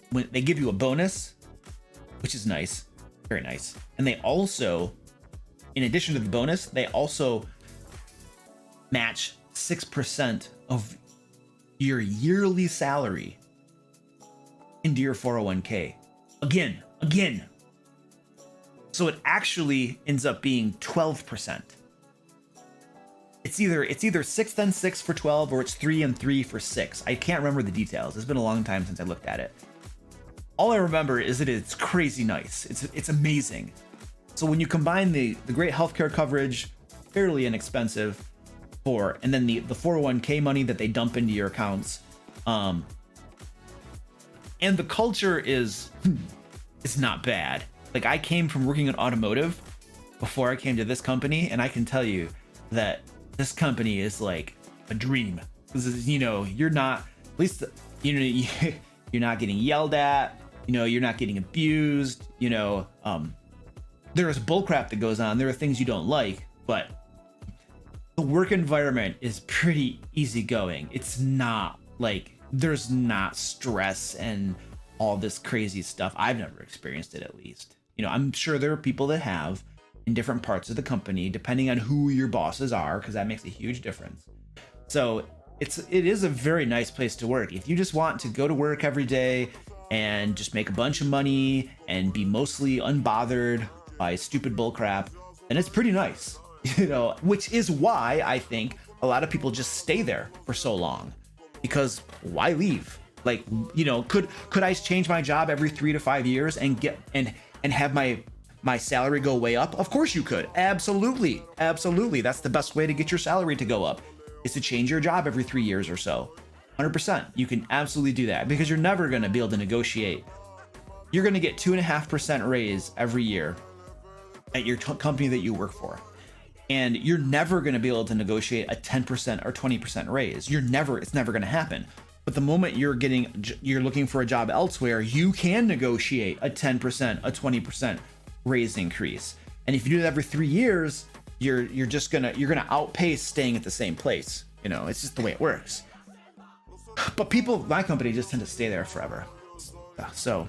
when they give you a bonus, which is nice, very nice. And they also, in addition to the bonus, they also match 6% of your yearly salary into your 401k. Again. So it actually ends up being 12%. It's either 6 then 6 for 12, or it's 3 and 3 for 6. I can't remember the details. It's been a long time since I looked at it. All I remember is that it's crazy nice. It's amazing. So when you combine the great healthcare coverage, fairly inexpensive, and then the 401k money that they dump into your accounts, and the culture is not bad. Like, I came from working in automotive before I came to this company, and I can tell you that this company is like a dream. This is, you know, you're not, at least, you know, you're not getting yelled at, you know, you're not getting abused, you know, there is bullcrap that goes on. There are things you don't like, but the work environment is pretty easygoing. It's not like, there's not stress and all this crazy stuff. I've never experienced it, at least. You know, I'm sure there are people that have in different parts of the company, depending on who your bosses are, because that makes a huge difference. So it is a very nice place to work. If you just want to go to work every day and just make a bunch of money and be mostly unbothered by stupid bullcrap, then it's pretty nice, you know, which is why I think a lot of people just stay there for so long, because why leave? Like, you know, could I change my job every 3 to 5 years and get and have my salary go way up? Of course you could. Absolutely. Absolutely. That's the best way to get your salary to go up, is to change your job every 3 years or so. 100%. You can absolutely do that, because you're never going to be able to negotiate. You're going to get 2.5% raise every year at your company that you work for. And you're never going to be able to negotiate a 10% or 20% raise. It's never going to happen. But the moment you're looking for a job elsewhere, you can negotiate a 10%, a 20% raise increase. And if you do that every 3 years, you're gonna outpace staying at the same place. You know, it's just the way it works. But my company just tend to stay there forever. So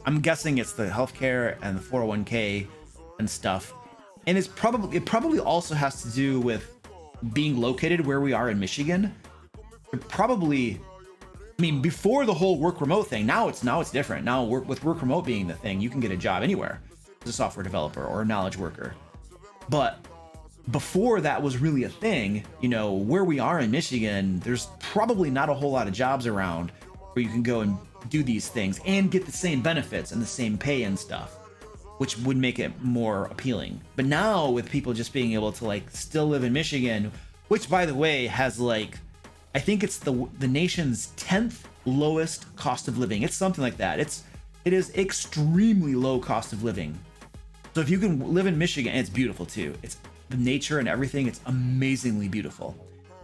I'm guessing it's the healthcare and the 401k and stuff. And it probably also has to do with being located where we are in Michigan. Before the whole work remote thing, now it's different. Now with work remote being the thing, you can get a job anywhere as a software developer or a knowledge worker. But before that was really a thing, you know, where we are in Michigan, there's probably not a whole lot of jobs around where you can go and do these things and get the same benefits and the same pay and stuff, which would make it more appealing. But now with people just being able to like still live in Michigan, which by the way has like, I think it's the nation's 10th lowest cost of living. It's something like that. It is extremely low cost of living. So if you can live in Michigan, and it's beautiful too. It's the nature and everything. It's amazingly beautiful.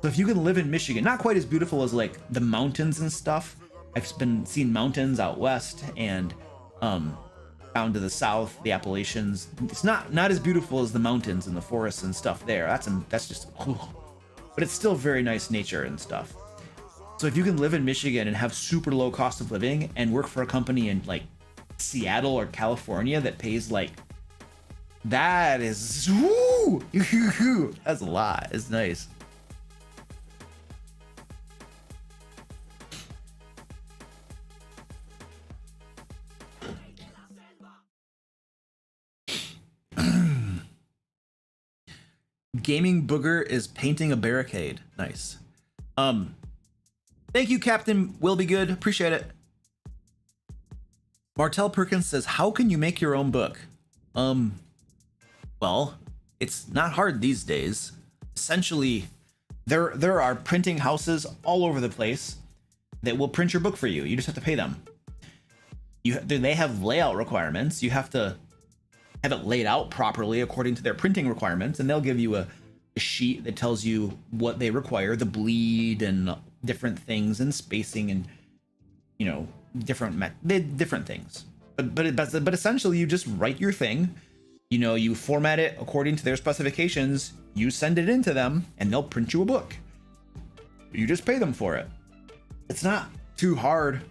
So if you can live in Michigan, not quite as beautiful as like the mountains and stuff. I've been seeing mountains out west and down to the south, the Appalachians. It's not as beautiful as the mountains and the forests and stuff there. That's just cool. But it's still very nice nature and stuff. So if you can live in Michigan and have super low cost of living and work for a company in like Seattle or California that pays like, that is, woo, that's a lot. It's nice. Gaming Booger is painting a barricade. Nice. Thank you, Captain. Will be good. Appreciate it. Martel Perkins says, how can you make your own book? Well, it's not hard these days. Essentially, there are printing houses all over the place that will print your book for you. You just have to pay them. They have layout requirements. You have to have it laid out properly according to their printing requirements, and they'll give you a sheet that tells you what they require, the bleed and different things and spacing and, you know, different things. But essentially you just write your thing, you know, you format it according to their specifications, you send it in to them, and they'll print you a book. You just pay them for it. It's not too hard.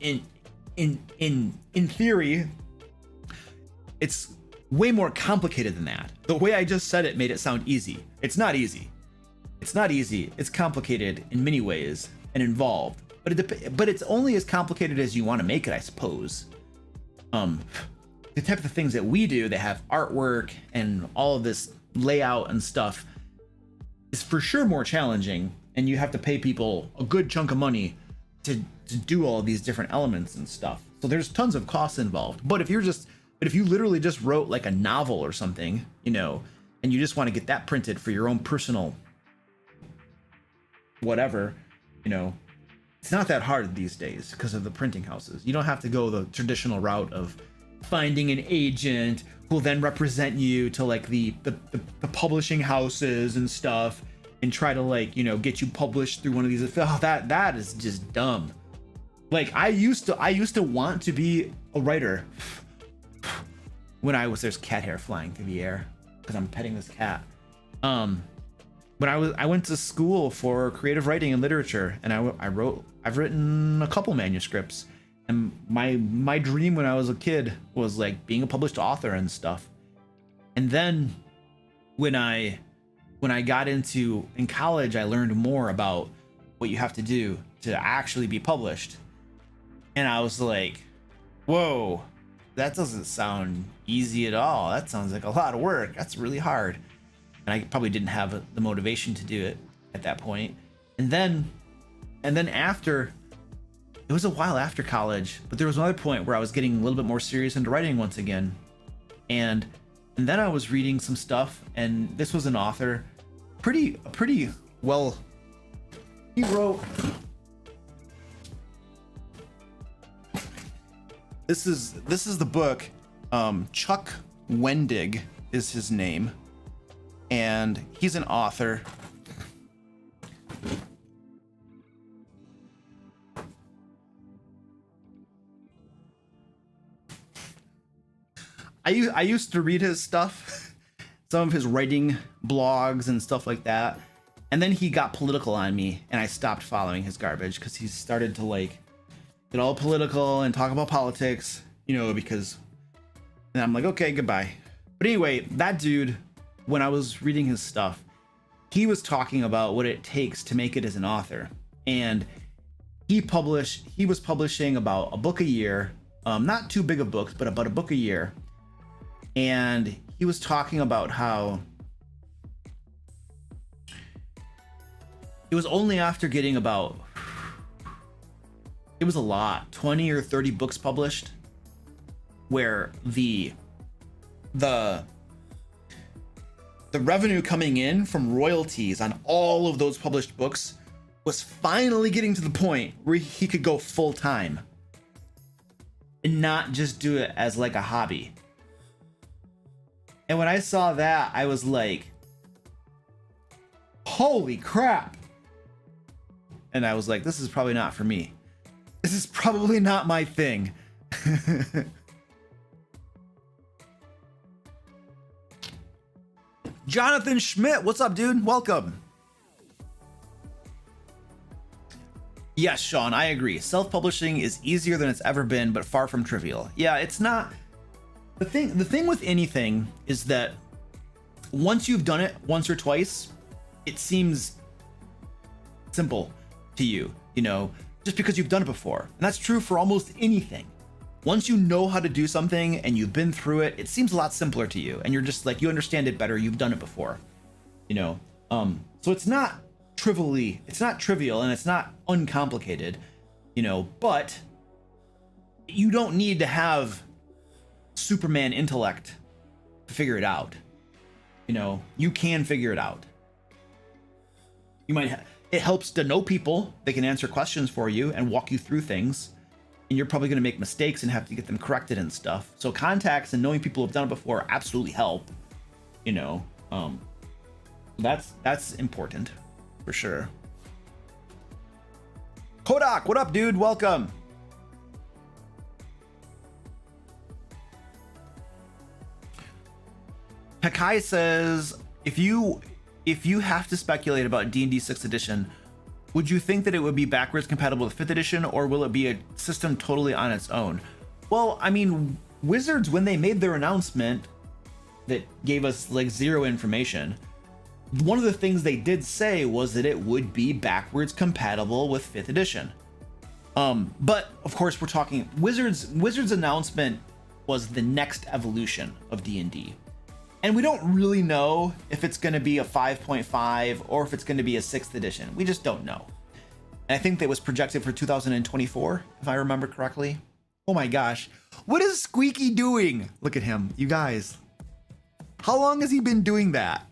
In theory, it's way more complicated than that. The way I just said it made it sound easy. It's not easy. It's not easy. It's complicated in many ways and involved. But it's only as complicated as you want to make it, I suppose. The type of things that we do that have artwork and all of this layout and stuff is for sure more challenging, and you have to pay people a good chunk of money to do all of these different elements and stuff. So there's tons of costs involved. But if you literally just wrote like a novel or something, you know, and you just want to get that printed for your own personal whatever, you know, it's not that hard these days because of the printing houses. You don't have to go the traditional route of finding an agent who will then represent you to like the publishing houses and stuff and try to like, you know, get you published through one of these. Oh, that is just dumb. Like I used to want to be a writer when there's cat hair flying through the air because I'm petting this cat. But I went to school for creative writing and literature, and I've written a couple manuscripts, and my dream when I was a kid was like being a published author and stuff. And then when I got in college, I learned more about what you have to do to actually be published. And I was like, whoa, that doesn't sound easy at all. That sounds like a lot of work. That's really hard. And I probably didn't have the motivation to do it at that point. And then after, it was a while after college, but there was another point where I was getting a little bit more serious into writing once again. And then I was reading some stuff, and this was an author, pretty well, he wrote, this is the book, Chuck Wendig is his name, and he's an author. I used to read his stuff, some of his writing blogs and stuff like that, and then he got political on me, and I stopped following his garbage because he started to like get all political and talk about politics, you know, because, and I'm like, okay, goodbye. But anyway, that dude, when I was reading his stuff, he was talking about what it takes to make it as an author, and he was publishing about a book a year, not too big of books, but about a book a year. And he was talking about how it was only after getting about, it was a lot, 20 or 30 books published, where the revenue coming in from royalties on all of those published books was finally getting to the point where he could go full time and not just do it as like a hobby. And when I saw that, I was like, holy crap. And I was like, this is probably not for me. This is probably not my thing. Jonathan Schmidt, what's up, dude? Welcome. Yes, Sean, I agree. Self-publishing is easier than it's ever been, but far from trivial. Yeah, it's not. The thing with anything is that once you've done it once or twice, it seems simple to you, you know, just because you've done it before. And that's true for almost anything. Once you know how to do something and you've been through it, it seems a lot simpler to you. And you're just like, you understand it better. You've done it before, you know? So it's not trivial and it's not uncomplicated, you know, but you don't need to have Superman intellect to figure it out. You know, you can figure it out. You might it helps to know people. They can answer questions for you and walk you through things, and you're probably going to make mistakes and have to get them corrected and stuff. So contacts and knowing people who have done it before absolutely help, you know. That's important for sure. Kodak, what up, dude? Welcome. Hakai says, if you have to speculate about D&D 6th edition, would you think that it would be backwards compatible with 5th edition, or will it be a system totally on its own? Well, I mean, Wizards, when they made their announcement that gave us like zero information, one of the things they did say was that it would be backwards compatible with 5th edition. But of course we're talking Wizards announcement was the next evolution of D&D. And we don't really know if it's going to be a 5.5 or if it's going to be a 6th edition. We just don't know. And I think that was projected for 2024, if I remember correctly. Oh my gosh. What is Squeaky doing? Look at him, you guys. How long has he been doing that?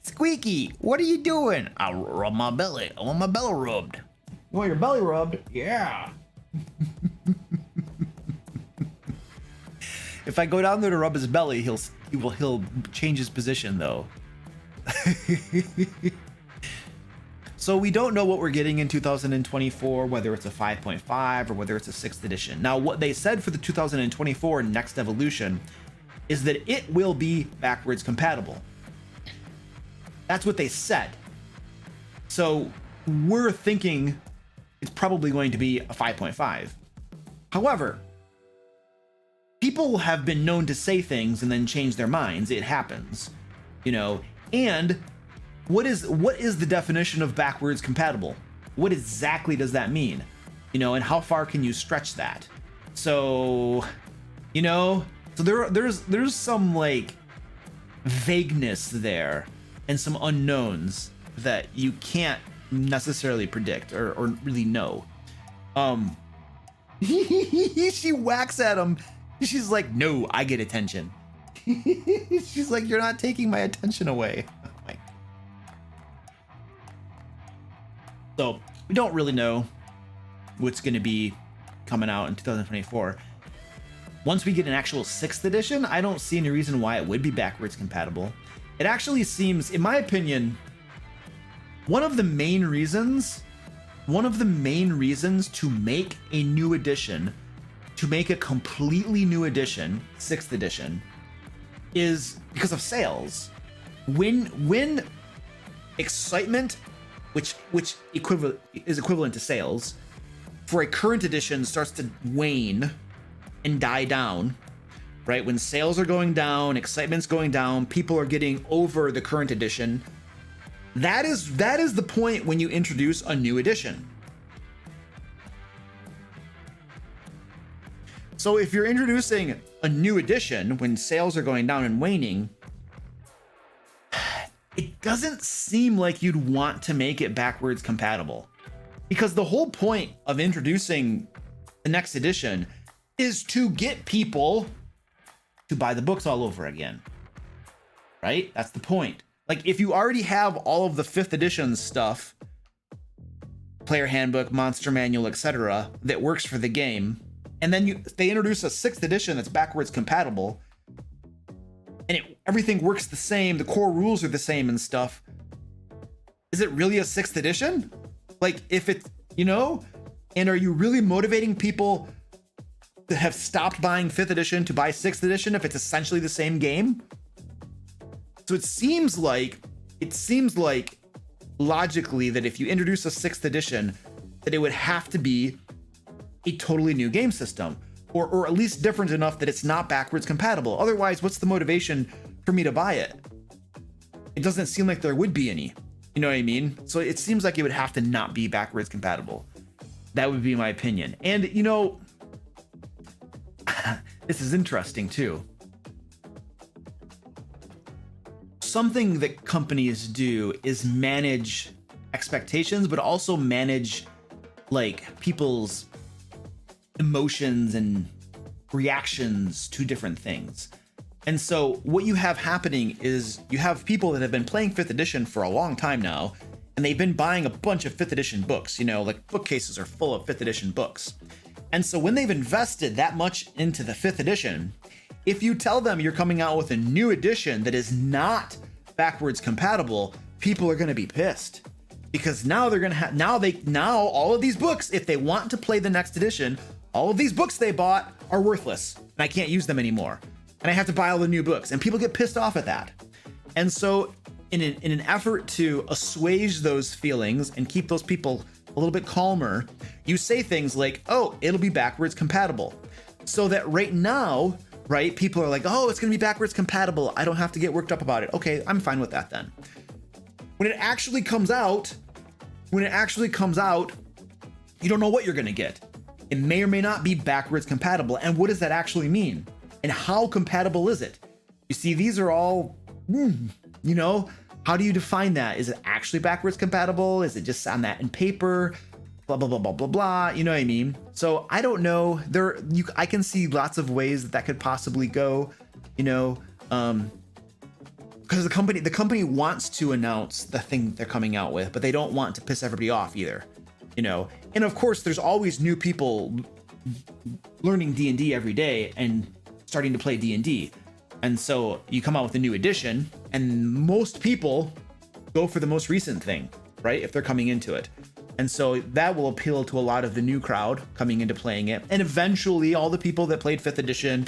Squeaky, what are you doing? I rub my belly. I want my belly rubbed. You want your belly rubbed? Yeah. If I go down there to rub his belly, he'll change his position though. So we don't know what we're getting in 2024, whether it's a 5.5 or whether it's a 6th edition. Now, what they said for the 2024 next evolution is that it will be backwards compatible. That's what they said. So we're thinking it's probably going to be a 5.5. However, people have been known to say things and then change their minds. It happens, you know, and what is the definition of backwards compatible? What exactly does that mean? You know, and how far can you stretch that? So, you know, so there's some like vagueness there and some unknowns that you can't necessarily predict or really know. She whacks at him. She's like, no, I get attention. She's like, you're not taking my attention away. Like, so we don't really know what's going to be coming out in 2024. Once we get an actual 6th edition, I don't see any reason why it would be backwards compatible. It actually seems, in my opinion, one of the main reasons to make a new edition, to make a completely new edition, 6th edition, is because of sales. When excitement, which is equivalent to sales, for a current edition starts to wane and die down, right? When sales are going down, excitement's going down, people are getting over the current edition. That is the point when you introduce a new edition. So if you're introducing a new edition when sales are going down and waning, it doesn't seem like you'd want to make it backwards compatible, because the whole point of introducing the next edition is to get people to buy the books all over again, right? That's the point. Like, if you already have all of the 5th edition stuff, player handbook, monster manual, etc., that works for the game, and then they introduce a 6th edition that's backwards compatible, and everything works the same, the core rules are the same and stuff, is it really a 6th edition? Like, if it's, you know, and are you really motivating people that have stopped buying 5th edition to buy 6th edition if it's essentially the same game? So it seems like logically that if you introduce a 6th edition, that it would have to be a totally new game system, or at least different enough that it's not backwards compatible. Otherwise, what's the motivation for me to buy it? It doesn't seem like there would be any. You know what I mean? So it seems like it would have to not be backwards compatible. That would be my opinion. And, you know, this is interesting too. Something that companies do is manage expectations, but also manage like people's emotions and reactions to different things. And so what you have happening is you have people that have been playing 5th edition for a long time now, and they've been buying a bunch of 5th edition books, you know, like bookcases are full of 5th edition books. And so when they've invested that much into the 5th edition, if you tell them you're coming out with a new edition that is not backwards compatible, people are going to be pissed, because now they're going to have, now all of these books, if they want to play the next edition, all of these books they bought are worthless and I can't use them anymore. And I have to buy all the new books, and people get pissed off at that. And so in an effort to assuage those feelings and keep those people a little bit calmer, you say things like, oh, it'll be backwards compatible. So that right now, right, people are like, oh, it's gonna be backwards compatible, I don't have to get worked up about it. Okay, I'm fine with that then. When it actually comes out, you don't know what you're gonna get. It may or may not be backwards compatible. And what does that actually mean? And how compatible is it? You see, these are all, you know, how do you define that? Is it actually backwards compatible? Is it just on that in paper? Blah, blah, blah, blah, blah, blah. You know what I mean? So I don't know. I can see lots of ways that could possibly go, you know, because the company wants to announce the thing they're coming out with, but they don't want to piss everybody off either, you know? And of course, there's always new people learning D&D every day and starting to play D&D. And so you come out with a new edition, and most people go for the most recent thing, right? If they're coming into it. And so that will appeal to a lot of the new crowd coming into playing it. And eventually all the people that played 5th edition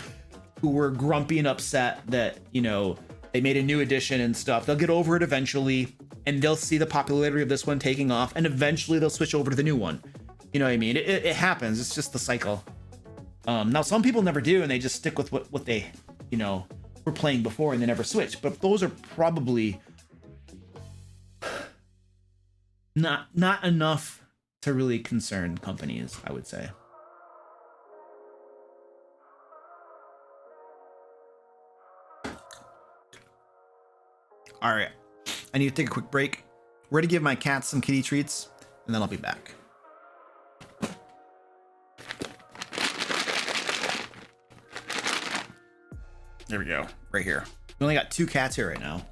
who were grumpy and upset that, you know, they made a new edition and stuff, they'll get over it eventually, and they'll see the popularity of this one taking off, and eventually they'll switch over to the new one. You know what I mean? It happens. It's just the cycle. Now some people never do, and they just stick with what they, you know, were playing before, and they never switch. But those are probably Not enough to really concern companies, I would say. All right, I need to take a quick break. We're gonna give my cats some kitty treats, and then I'll be back. There we go, right here. We only got 2 cats here right now.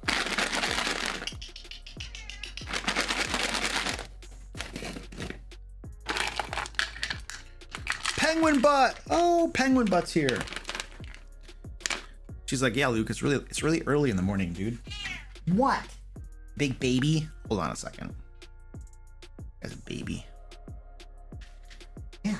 Penguin Butt! Oh, Penguin Butt's here. She's like, yeah, Luke, it's really early in the morning, dude. What? Big baby? Hold on a second. As a baby. Yeah.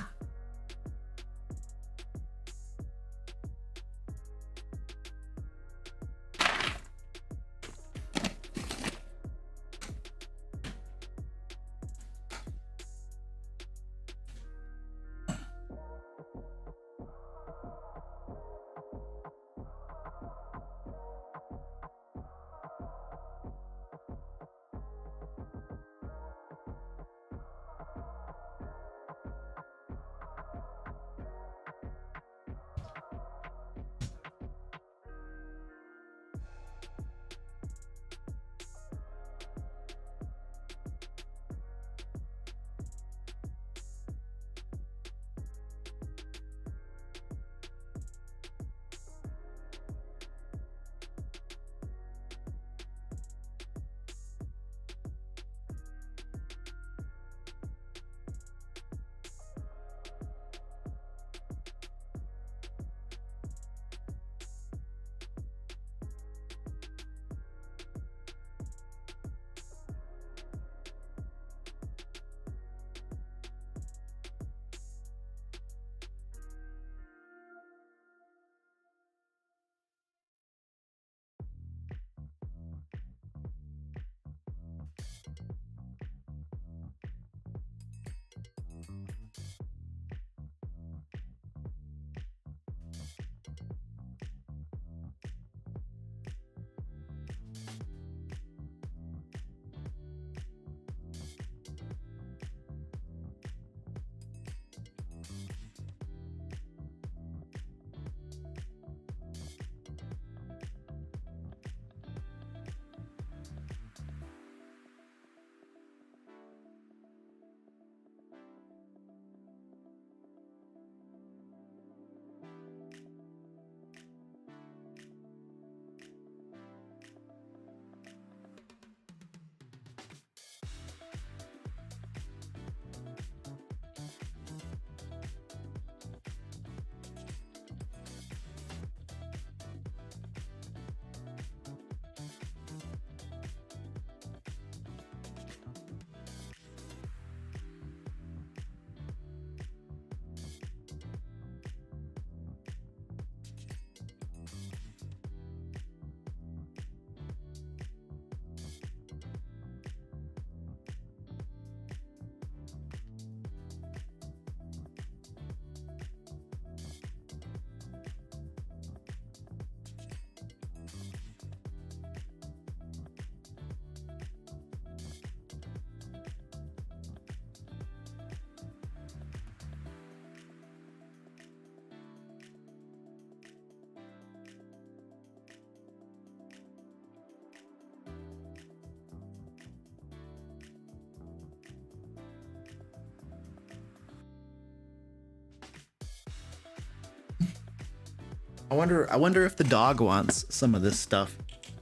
I wonder if the dog wants some of this stuff.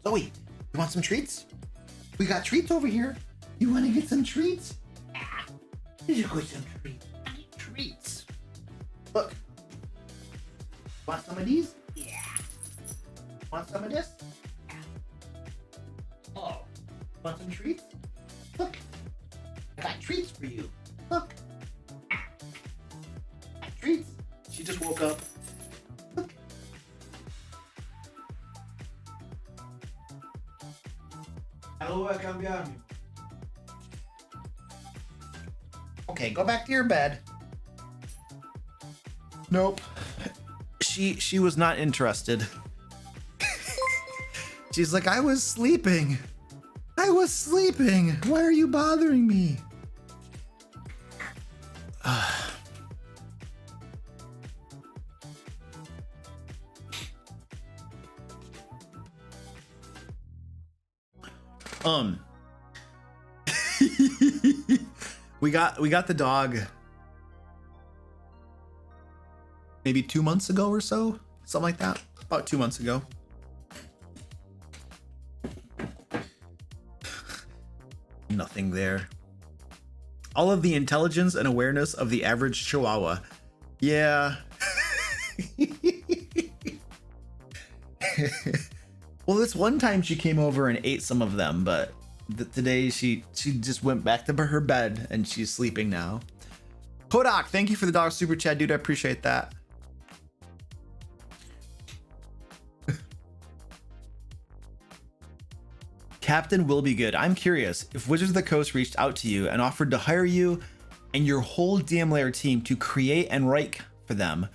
Zoe, you want some treats? We got treats over here. You want to get some treats? Ah, here you go, some treats. I need treats. Look. Want some of these? Yeah. Want some of this? Yeah. Oh, want some treats? Look, I got treats for you. Look. I got treats. She just woke up. Okay, go back to your bed. Nope. She was not interested. She's like, I was sleeping. I was sleeping. Why are you bothering me? we got the dog maybe 2 months ago or so, something like that. About 2 months ago. Nothing there. All of the intelligence and awareness of the average Chihuahua. Yeah. Well, this one time she came over and ate some of them, but today she just went back to her bed and she's sleeping now. Kodak, thank you for the $1 super chat, dude. I appreciate that. Captain will be good. I'm curious if Wizards of the Coast reached out to you and offered to hire you and your whole damn Lair team to create and write for them.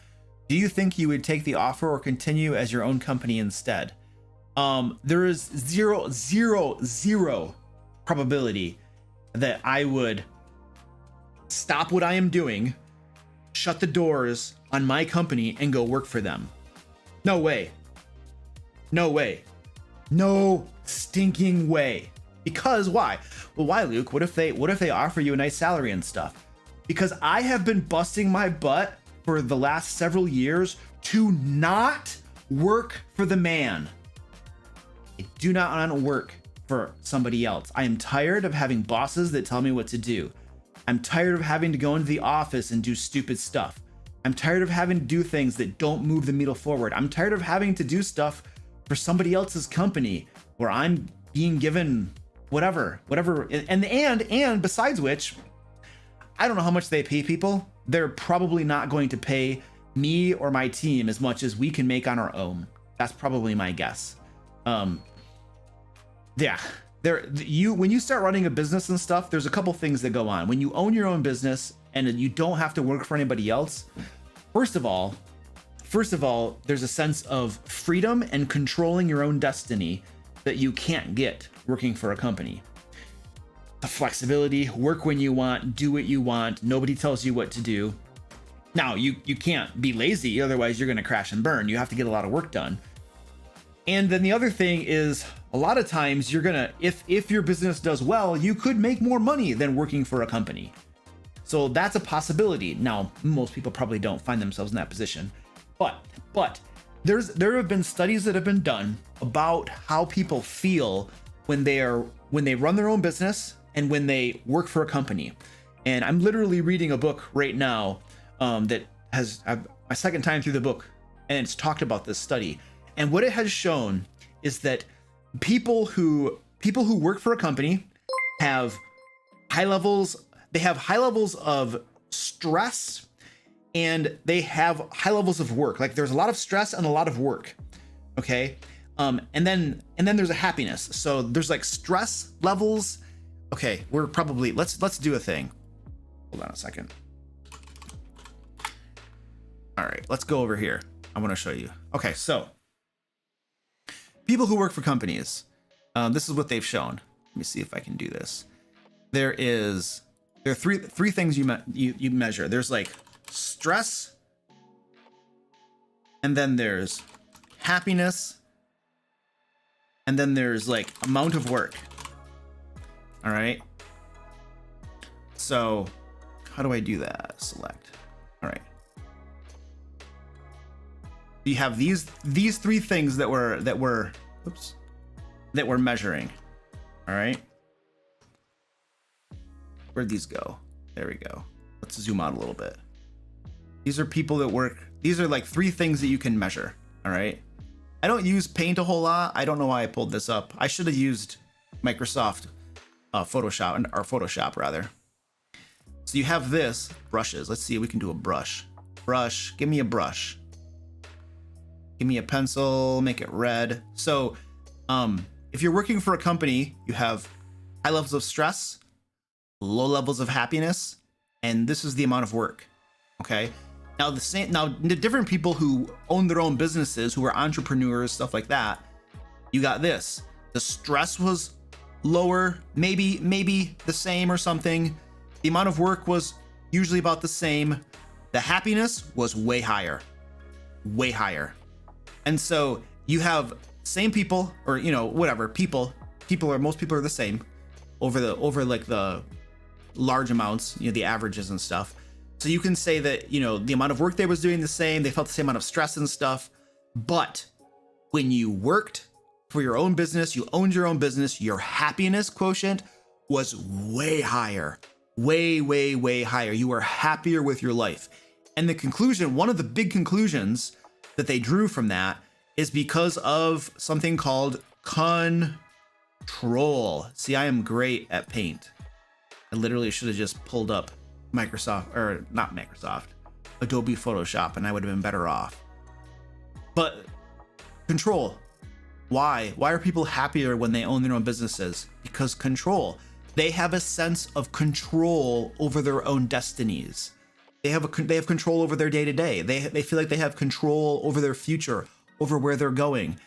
Do you think you would take the offer or continue as your own company instead? There is zero probability that I would stop what I am doing, shut the doors on my company and go work for them. No way. No way. No stinking way. Because why? Well, why, Luke? What if they offer you a nice salary and stuff? Because I have been busting my butt for the last several years to not work for the man. I do not want to work for somebody else. I am tired of having bosses that tell me what to do. I'm tired of having to go into the office and do stupid stuff. I'm tired of having to do things that don't move the needle forward. I'm tired of having to do stuff for somebody else's company where I'm being given whatever. And besides which, I don't know how much they pay people. They're probably not going to pay me or my team as much as we can make on our own. That's probably my guess. Yeah, when you start running a business and stuff, there's a couple things that go on. When you own your own business and you don't have to work for anybody else, first of all, there's a sense of freedom and controlling your own destiny that you can't get working for a company. The flexibility, work when you want, do what you want, nobody tells you what to do. Now, you can't be lazy, otherwise you're gonna crash and burn. You have to get a lot of work done. And then the other thing is, a lot of times you're gonna, if your business does well, you could make more money than working for a company. So that's a possibility. Now, most people probably don't find themselves in that position, but there have been studies that have been done about how people feel when they run their own business and when they work for a company. And I'm literally reading a book right now that has my second time through the book, and it's talked about this study. And what it has shown is that people who work for a company have high levels of stress, and they have high levels of work. Like there's a lot of stress and a lot of work. Okay. And then there's a happiness. So there's like stress levels. Okay, we're probably, let's do a thing. Hold on a second. All right, let's go over here. I want to show you. Okay, so people who work for companies, this is what they've shown. Let me see if I can do this. There are three things you measure. There's like stress, and then there's happiness, and then there's like amount of work. All right. So how do I do that? Select. All right. You have these three things that we're measuring. All right. Where'd these go? There we go. Let's zoom out a little bit. These are people that work. These are like three things that you can measure. All right. I don't use Paint a whole lot. I don't know why I pulled this up. I should have used Microsoft Photoshop rather. So you have this brushes. Let's see if we can do a brush. Give me a brush. Give me a pencil, make it red. So if you're working for a company, you have high levels of stress, low levels of happiness, and this is the amount of work. Okay. Now the different people who own their own businesses, who are entrepreneurs, stuff like that, you got this. The stress was lower, maybe the same or something. The amount of work was usually about the same. The happiness was way higher. And so you have same people, or whatever, most people are the same over like the large amounts, the averages and stuff. So you can say that, the amount of work they was doing the same, they felt the same amount of stress and stuff. But when you worked for your own business, you owned your own business, your happiness quotient was way higher, way higher. You were happier with your life. And the conclusion, one of the big conclusions that they drew from that is because of something called control. See, I am great at Paint. I literally should have just pulled up Adobe Photoshop, and I would have been better off. But control. Why are people happier when they own their own businesses? Because control. They have a sense of control over their own destinies. They have control over their day-to-day. They feel like they have control over their future, over where they're going.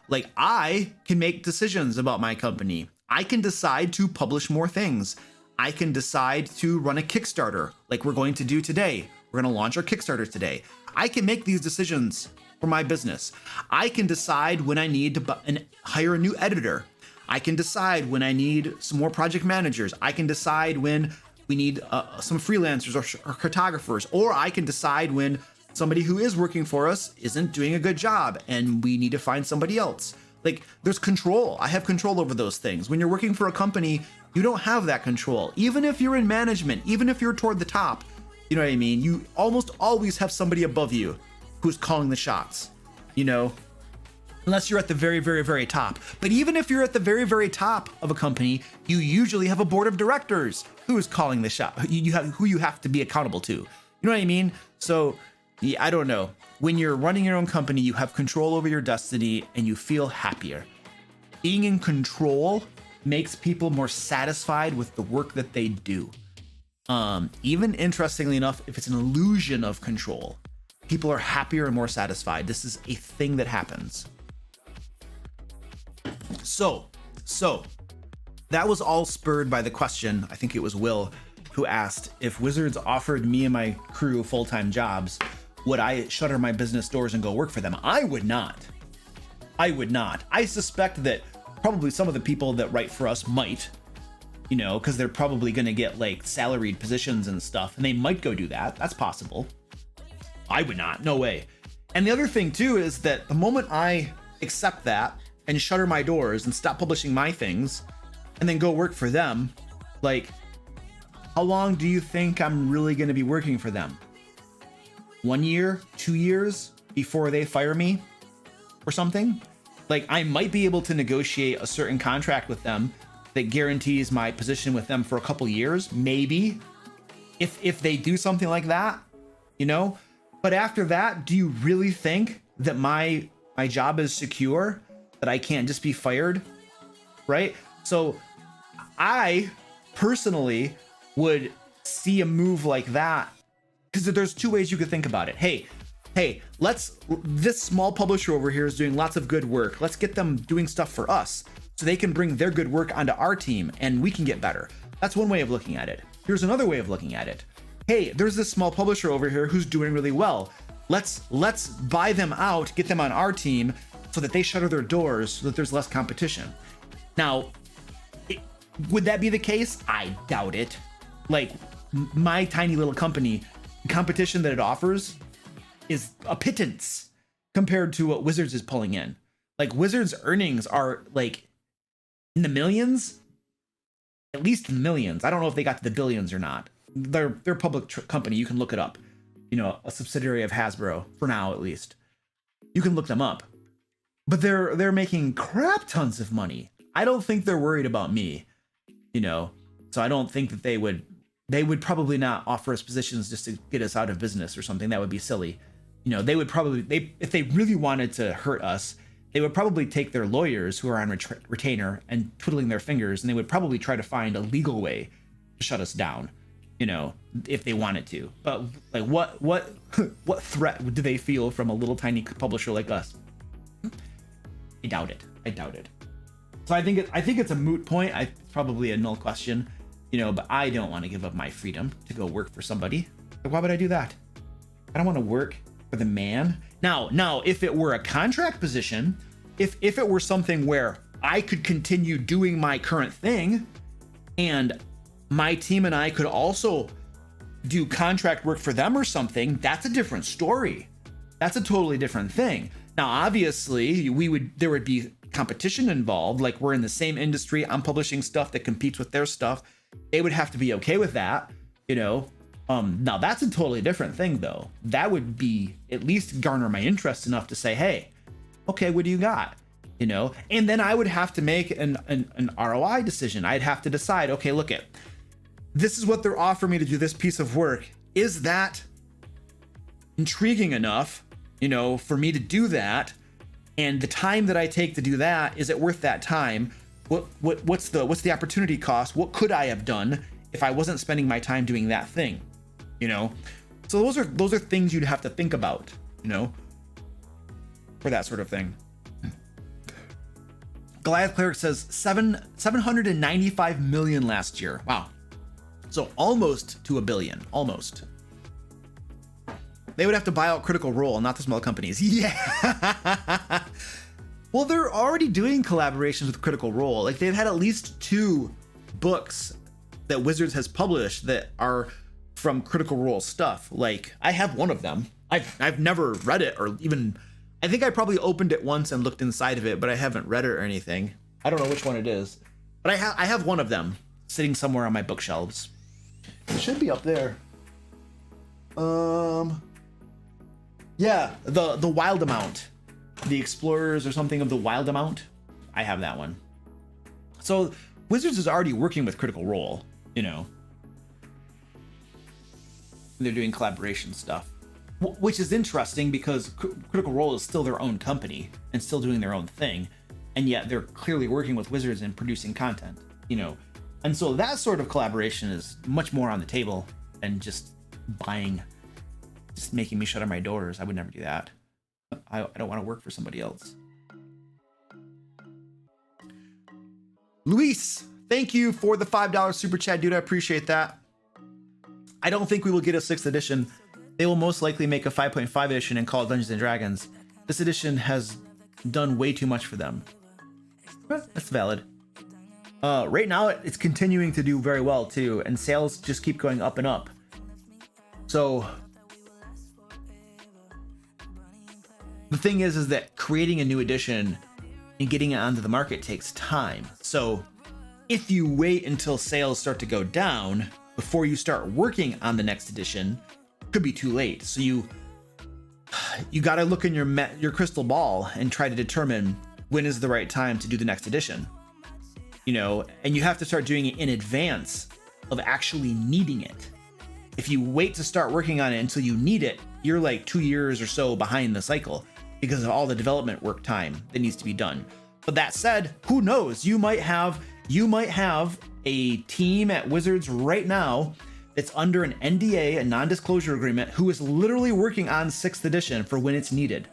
Like I can make decisions about my company. I can decide to publish more things. I can decide to run a Kickstarter like we're going to do today. We're going to launch our Kickstarter today. I can make these decisions for my business. I can decide when I need to hire a new editor. I can decide when I need some more project managers. I can decide when we need some freelancers or cartographers, or I can decide when somebody who is working for us isn't doing a good job and we need to find somebody else. Like there's control. I have control over those things. When you're working for a company, you don't have that control. Even if you're in management, even if you're toward the top, you know what I mean? You almost always have somebody above you who's calling the shots, unless you're at the very top. But even if you're at the very top of a company, you usually have a board of directors who is calling the shot, who you have to be accountable to. You know what I mean? So yeah, I don't know. When you're running your own company, you have control over your destiny and you feel happier. Being in control makes people more satisfied with the work that they do. Even interestingly enough, if it's an illusion of control, people are happier and more satisfied. This is a thing that happens. So that was all spurred by the question, I think it was Will, who asked if Wizards offered me and my crew full-time jobs, would I shutter my business doors and go work for them? I would not. I suspect that probably some of the people that write for us might, because they're probably going to get like salaried positions and stuff, and they might go do that. That's possible. I would not. No way. And the other thing too is that the moment I accept that and shutter my doors and stop publishing my things and then go work for them, like, how long do you think I'm really going to be working for them? 1 year, 2 years before they fire me or something? Like, I might be able to negotiate a certain contract with them that guarantees my position with them for a couple years, maybe, if they do something like that, But after that, do you really think that my job is secure, that I can't just be fired, right? So I personally would see a move like that, because there's two ways you could think about it. Hey, this small publisher over here is doing lots of good work. Let's get them doing stuff for us so they can bring their good work onto our team and we can get better. That's one way of looking at it. Here's another way of looking at it. Hey, there's this small publisher over here who's doing really well. Let's buy them out, get them on our team so that they shutter their doors so that there's less competition. Now, would that be the case? I doubt it. Like, my tiny little company, the competition that it offers is a pittance compared to what Wizards is pulling in. Like, Wizards' earnings are like in the millions, at least millions. I don't know if they got to the billions or not. They're a public company. You can look it up. A subsidiary of Hasbro, for now at least. You can look them up. But they're making crap tons of money. I don't think they're worried about me, So I don't think that they would probably not offer us positions just to get us out of business or something. That would be silly. They would probably, if they really wanted to hurt us, they would probably take their lawyers who are on retainer and twiddling their fingers, and they would probably try to find a legal way to shut us down, if they wanted to. But like, what threat do they feel from a little tiny publisher like us? I doubt it. So I think it's a moot point. It's probably a null question, you know, but I don't want to give up my freedom to go work for somebody. Why would I do that? I don't want to work for the man. Now, if it were a contract position, if it were something where I could continue doing my current thing and my team and I could also do contract work for them or something, that's a different story. That's a totally different thing. Now, obviously, there would be competition involved. Like, we're in the same industry. I'm publishing stuff that competes with their stuff. They would have to be okay with that, you know. Now that's a totally different thing, though. That would be at least garner my interest enough to say, hey, okay, what do you got? You know, and then I would have to make an ROI decision. I'd have to decide, okay, look at this is what they're offering me to do this piece of work. Is that intriguing enough, you know, for me to do that? And the time that I take to do that, is it worth that time? What's the opportunity cost? What could I have done if I wasn't spending my time doing that thing? You know, so those are things you'd have to think about, you know, for that sort of thing. Goliath Cleric says 795 million last year. Wow. So almost to a billion, almost. They would have to buy out Critical Role, not the small companies. Yeah. Well, they're already doing collaborations with Critical Role. Like, they've had at least 2 books that Wizards has published that are from Critical Role stuff. Like, I have one of them. I've never read it, or even, I think I probably opened it once and looked inside of it, but I haven't read it or anything. I don't know which one it is, but I have one of them sitting somewhere on my bookshelves. It should be up there. Yeah, the Wild Amount, the Explorers or something of the Wild Amount. I have that one. So Wizards is already working with Critical Role, you know. They're doing collaboration stuff, which is interesting because Critical Role is still their own company and still doing their own thing, and yet they're clearly working with Wizards and producing content, you know. And so that sort of collaboration is much more on the table than just making me shut on my doors. I would never do that. I don't want to work for somebody else. Luis, thank you for the $5 super chat, dude. I appreciate that. I don't think we will get a 6th edition. They will most likely make a 5.5 edition and call it Dungeons and Dragons. This edition has done way too much for them. That's valid. Right now, it's continuing to do very well too, and sales just keep going up and up. So the thing is that creating a new edition and getting it onto the market takes time. So if you wait until sales start to go down before you start working on the next edition, it could be too late. So you got to look in your crystal ball and try to determine when is the right time to do the next edition. You know, and you have to start doing it in advance of actually needing it. If you wait to start working on it until you need it, you're like 2 years or so behind the cycle because of all the development work time that needs to be done. But that said, who knows? You might have a team at Wizards right now that's under an NDA, a non-disclosure agreement, who is literally working on 6th edition for when it's needed.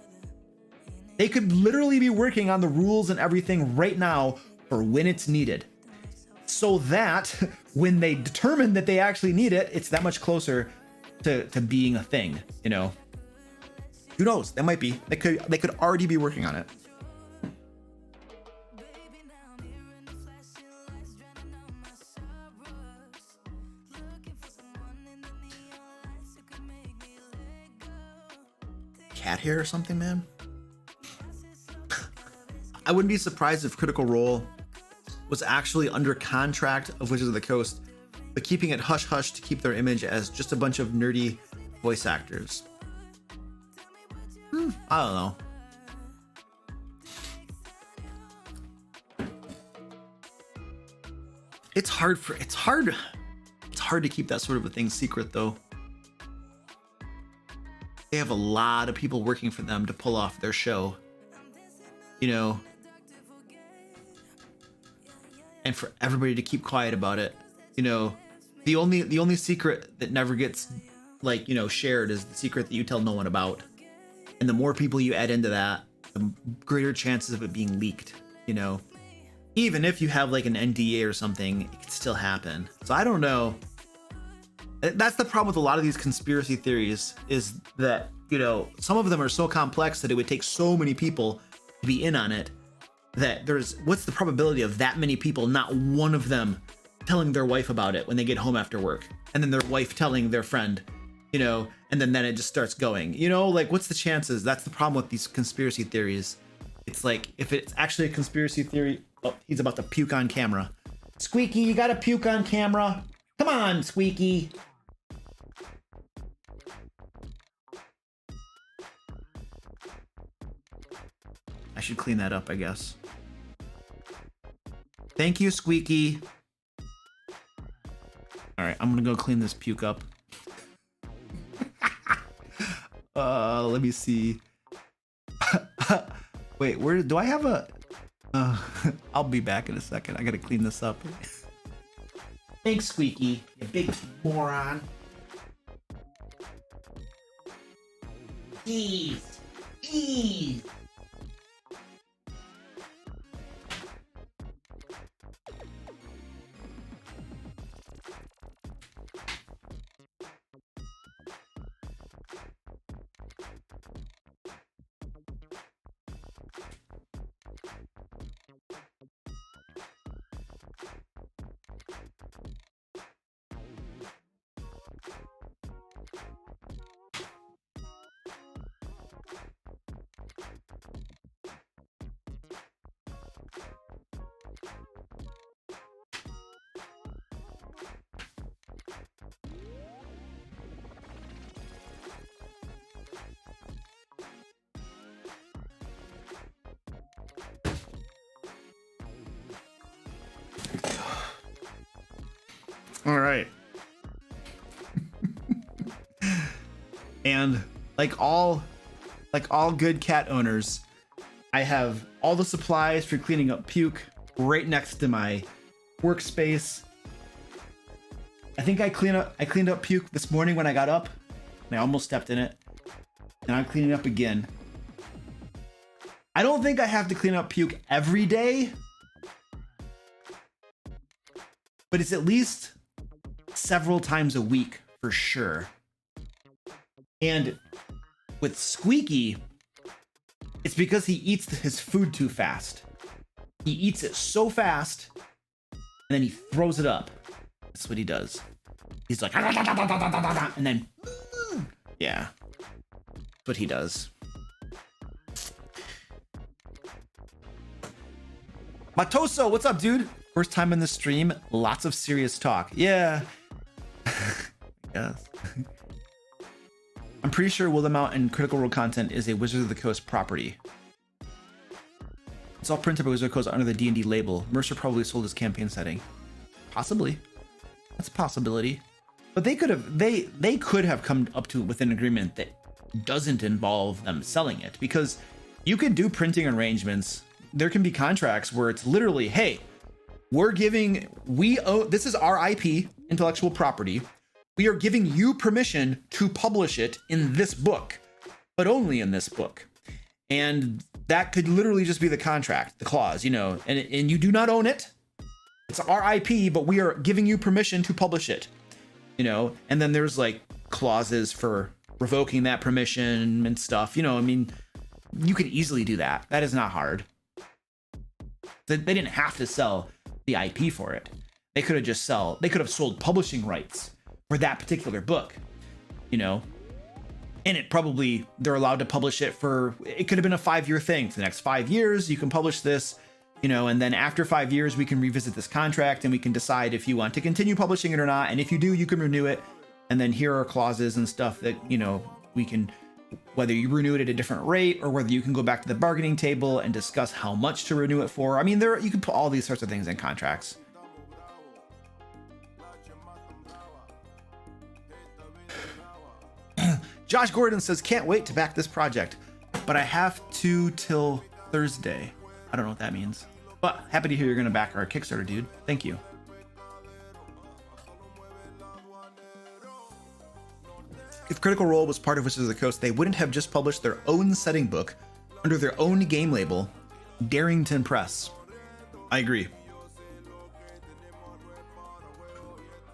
They could literally be working on the rules and everything right now for when it's needed, so that when they determine that they actually need it, it's that much closer to being a thing, you know. Who knows? That might be. They could already be working on it. Cat hair or something, man. I wouldn't be surprised if Critical Role was actually under contract of Wizards of the Coast, but keeping it hush hush to keep their image as just a bunch of nerdy voice actors. I don't know. It's hard to keep that sort of a thing secret, though. They have a lot of people working for them to pull off their show, you know, and for everybody to keep quiet about it. You know, the only secret that never gets, like, you know, shared is the secret that you tell no one about. And the more people you add into that, the greater chances of it being leaked, you know. Even if you have like an NDA or something, it can still happen. So I don't know. That's the problem with a lot of these conspiracy theories, is that, you know, some of them are so complex that it would take so many people to be in on it, that what's the probability of that many people, not one of them telling their wife about it when they get home after work, and then their wife telling their friend, you know, and then it just starts going, you know, like what's the chances? That's the problem with these conspiracy theories. It's like, if it's actually a conspiracy theory, oh, he's about to puke on camera. Squeaky, you gotta puke on camera. Come on, Squeaky. I should clean that up, I guess. Thank you, Squeaky. All right, I'm gonna go clean this puke up. Let me see. Wait, where do I have a... I'll be back in a second. I gotta clean this up. Thanks, Squeaky, you big moron. Jeez. Jeez. All right. And like all good cat owners, I have all the supplies for cleaning up puke right next to my workspace. I think I cleaned up puke this morning when I got up, and I almost stepped in it. And I'm cleaning up again. I don't think I have to clean up puke every day, but it's at least several times a week for sure. And with Squeaky, it's because he eats his food too fast. He eats it so fast, and then he throws it up. That's what he does. He's like, and then, yeah, that's what he does. Matoso, what's up, dude? First time in the stream, lots of serious talk. Yeah. Yes. I'm pretty sure Will the Mount and Critical Role content is a Wizards of the Coast property. It's all printed by Wizards of the Coast under the D&D label. Mercer probably sold his campaign setting. Possibly. That's a possibility. But they could have come up to with an agreement that doesn't involve them selling it, because you could do printing arrangements. There can be contracts where it's literally, hey, this is our IP, intellectual property. We are giving you permission to publish it in this book, but only in this book. And that could literally just be the contract, the clause, you know, and you do not own it. It's our IP, but we are giving you permission to publish it, you know, and then there's like clauses for revoking that permission and stuff, you know. I mean, you can easily do that. That is not hard. They didn't have to sell the IP for it. They could have sold publishing rights for that particular book, you know, and they're allowed to publish it it could have been a 5-year thing. For the next 5 years, you can publish this, you know, and then after 5 years, we can revisit this contract and we can decide if you want to continue publishing it or not. And if you do, you can renew it. And then here are clauses and stuff that, you know, we can, whether you renew it at a different rate or whether you can go back to the bargaining table and discuss how much to renew it for. I mean, you can put all these sorts of things in contracts. Josh Gordon says, can't wait to back this project, but I have to till Thursday. I don't know what that means, but happy to hear you're going to back our Kickstarter, dude. Thank you. If Critical Role was part of Wizards of the Coast, they wouldn't have just published their own setting book under their own game label, Darrington Press. I agree.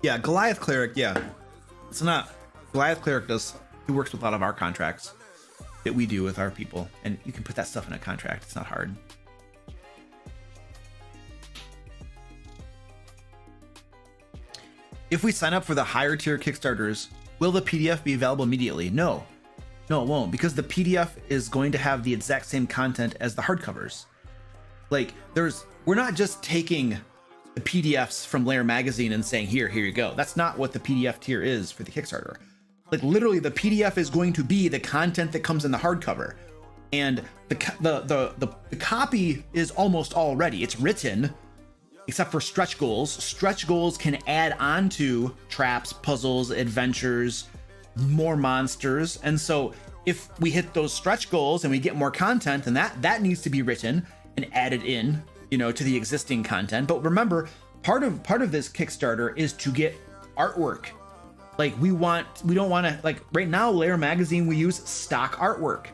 Yeah, Goliath Cleric, yeah. It's not, Goliath Cleric he works with a lot of our contracts that we do with our people, and you can put that stuff in a contract. It's not hard. If we sign up for the higher tier Kickstarters, will the PDF be available immediately? No, it won't, because the PDF is going to have the exact same content as the hardcovers. Like, we're not just taking the PDFs from Lair magazine and saying, here you go. That's not what the PDF tier is for the Kickstarter. Like, literally, the PDF is going to be the content that comes in the hardcover, and the copy is almost all ready. It's written, except for stretch goals. Stretch goals can add on to traps, puzzles, adventures, more monsters. And so if we hit those stretch goals and we get more content, then that needs to be written and added in, to the existing content. But remember, part of this Kickstarter is to get artwork. Like, we don't want to, like, right now, Lair magazine, we use stock artwork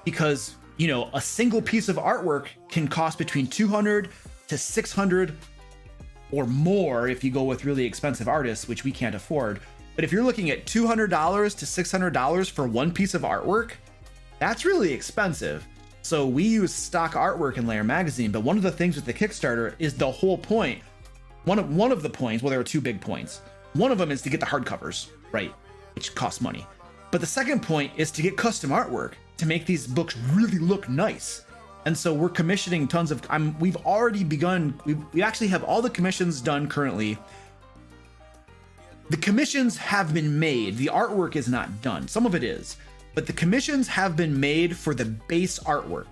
because, a single piece of artwork can cost between $200 to $600 or more if you go with really expensive artists, which we can't afford. But if you're looking at $200 to $600 for one piece of artwork, that's really expensive. So we use stock artwork in Lair magazine. But one of the things with the Kickstarter is the whole point. One of the points, well, there are two big points. One of them is to get the hardcovers, right? Which costs money. But the second point is to get custom artwork to make these books really look nice. And so we're commissioning tons of, we've already begun, we actually have all the commissions done currently. The commissions have been made. The artwork is not done. Some of it is, but the commissions have been made for the base artwork.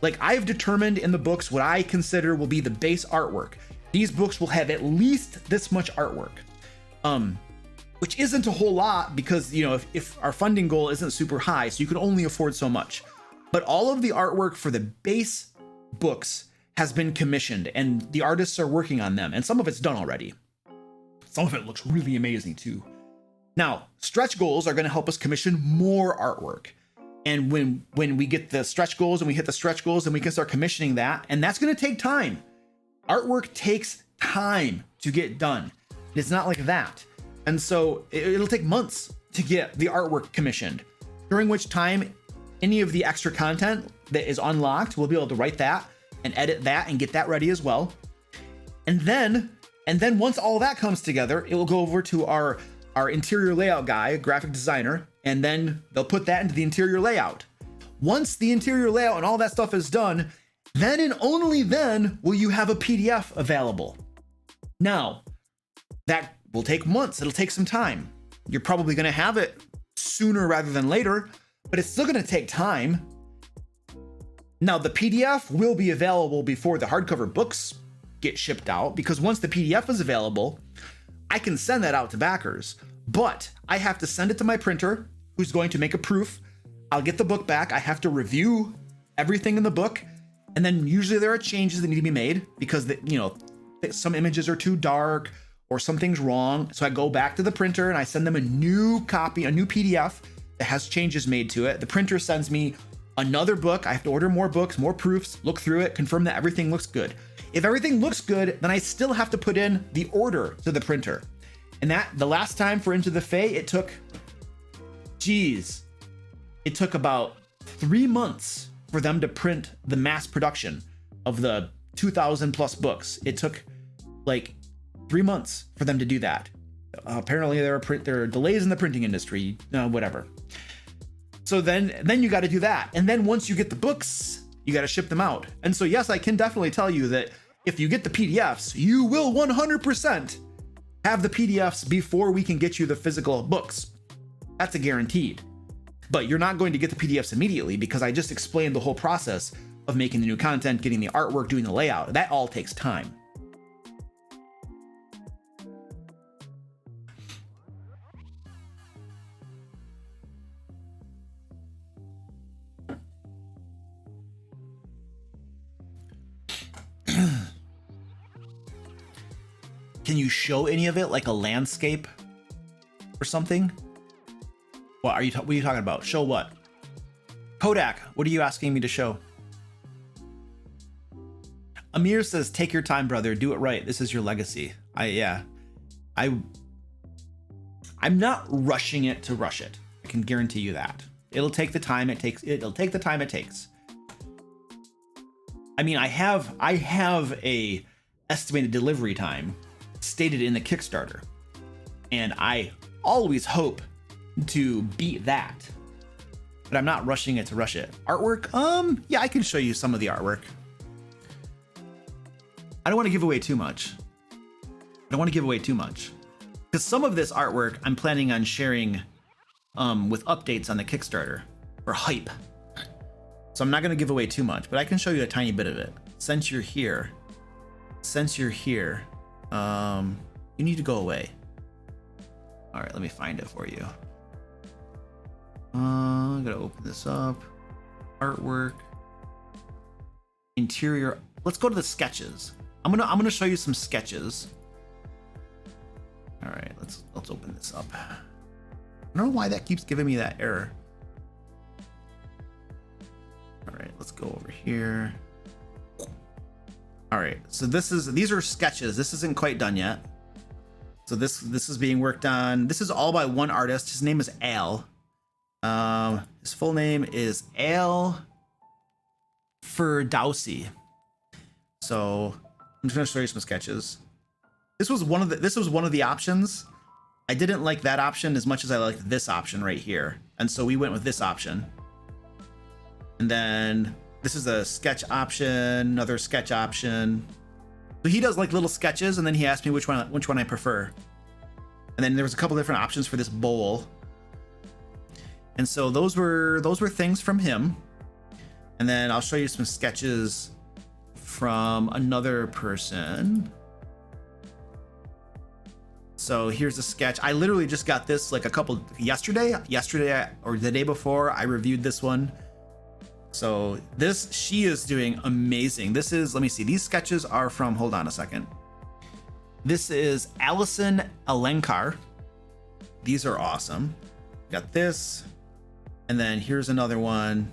Like, I've determined in the books what I consider will be the base artwork. These books will have at least this much artwork, which isn't a whole lot because, if our funding goal isn't super high, so you can only afford so much. But all of the artwork for the base books has been commissioned and the artists are working on them. And some of it's done already. Some of it looks really amazing too. Now, stretch goals are going to help us commission more artwork. And when we get the stretch goals and we hit the stretch goals, then we can start commissioning that. And that's going to take time. Artwork takes time to get done. It's not like that. And so it'll take months to get the artwork commissioned, during which time any of the extra content that is unlocked, we'll be able to write that and edit that and get that ready as well. And then once all that comes together, it will go over to our interior layout guy, a graphic designer, and then they'll put that into the interior layout. Once the interior layout and all that stuff is done, then and only then will you have a PDF available. Now, that will take months. It'll take some time. You're probably going to have it sooner rather than later, but it's still going to take time. Now, the PDF will be available before the hardcover books get shipped out, because once the PDF is available, I can send that out to backers, but I have to send it to my printer, who's going to make a proof. I'll get the book back. I have to review everything in the book. And then usually there are changes that need to be made because some images are too dark or something's wrong. So I go back to the printer and I send them a new copy, a new PDF that has changes made to it. The printer sends me another book. I have to order more books, more proofs, look through it, confirm that everything looks good. If everything looks good, then I still have to put in the order to the printer. And that, the last time for Into the Fae, it took about 3 months for them to print the mass production of the 2,000 plus books. It took like 3 months for them to do that. Apparently there are delays in the printing industry, whatever. So then you got to do that. And then once you get the books, you got to ship them out. And so, yes, I can definitely tell you that if you get the PDFs, you will 100% have the PDFs before we can get you the physical books. That's a guaranteed. But you're not going to get the PDFs immediately because I just explained the whole process of making the new content, getting the artwork, doing the layout. That all takes time. Can you show any of it, like a landscape or something? What are you talking about? Show what? Kodak, what are you asking me to show? Amir says, take your time, brother. Do it right. This is your legacy. I'm not rushing it to rush it. I can guarantee you that. It'll take the time it takes. It'll take the time it takes. I mean, I have a estimated delivery time stated in the Kickstarter, and I always hope to beat that, but I'm not rushing it to rush it. Artwork, yeah, I can show you some of the artwork. I don't want to give away too much. Because some of this artwork I'm planning on sharing with updates on the Kickstarter or hype. So I'm not going to give away too much, but I can show you a tiny bit of it. Since you're here, you need to go away. All right, let me find it for you. I'm gonna open this up. Artwork, interior. Let's go to the sketches. I'm gonna show you some sketches. All right, let's open this up. I don't know why that keeps giving me that error. All right, let's go over here. All right, so these are sketches. This isn't quite done yet. So this is being worked on. This is all by one artist. His name is Al. His full name is Al Ferdowsi. So I'm just gonna show you some sketches. This was one of the options. I didn't like that option as much as I liked this option right here, and so we went with this option. And then this is a sketch option, another sketch option. So he does like little sketches, and then he asked me which one I prefer. And then there was a couple different options for this bowl. And so those were things from him. And then I'll show you some sketches from another person. So here's a sketch. I literally just got this like yesterday or the day before. I reviewed this one. So she is doing amazing. This is, let me see, these sketches are from, hold on a second. This is Allison Alenkar. These are awesome. Got this. And then here's another one.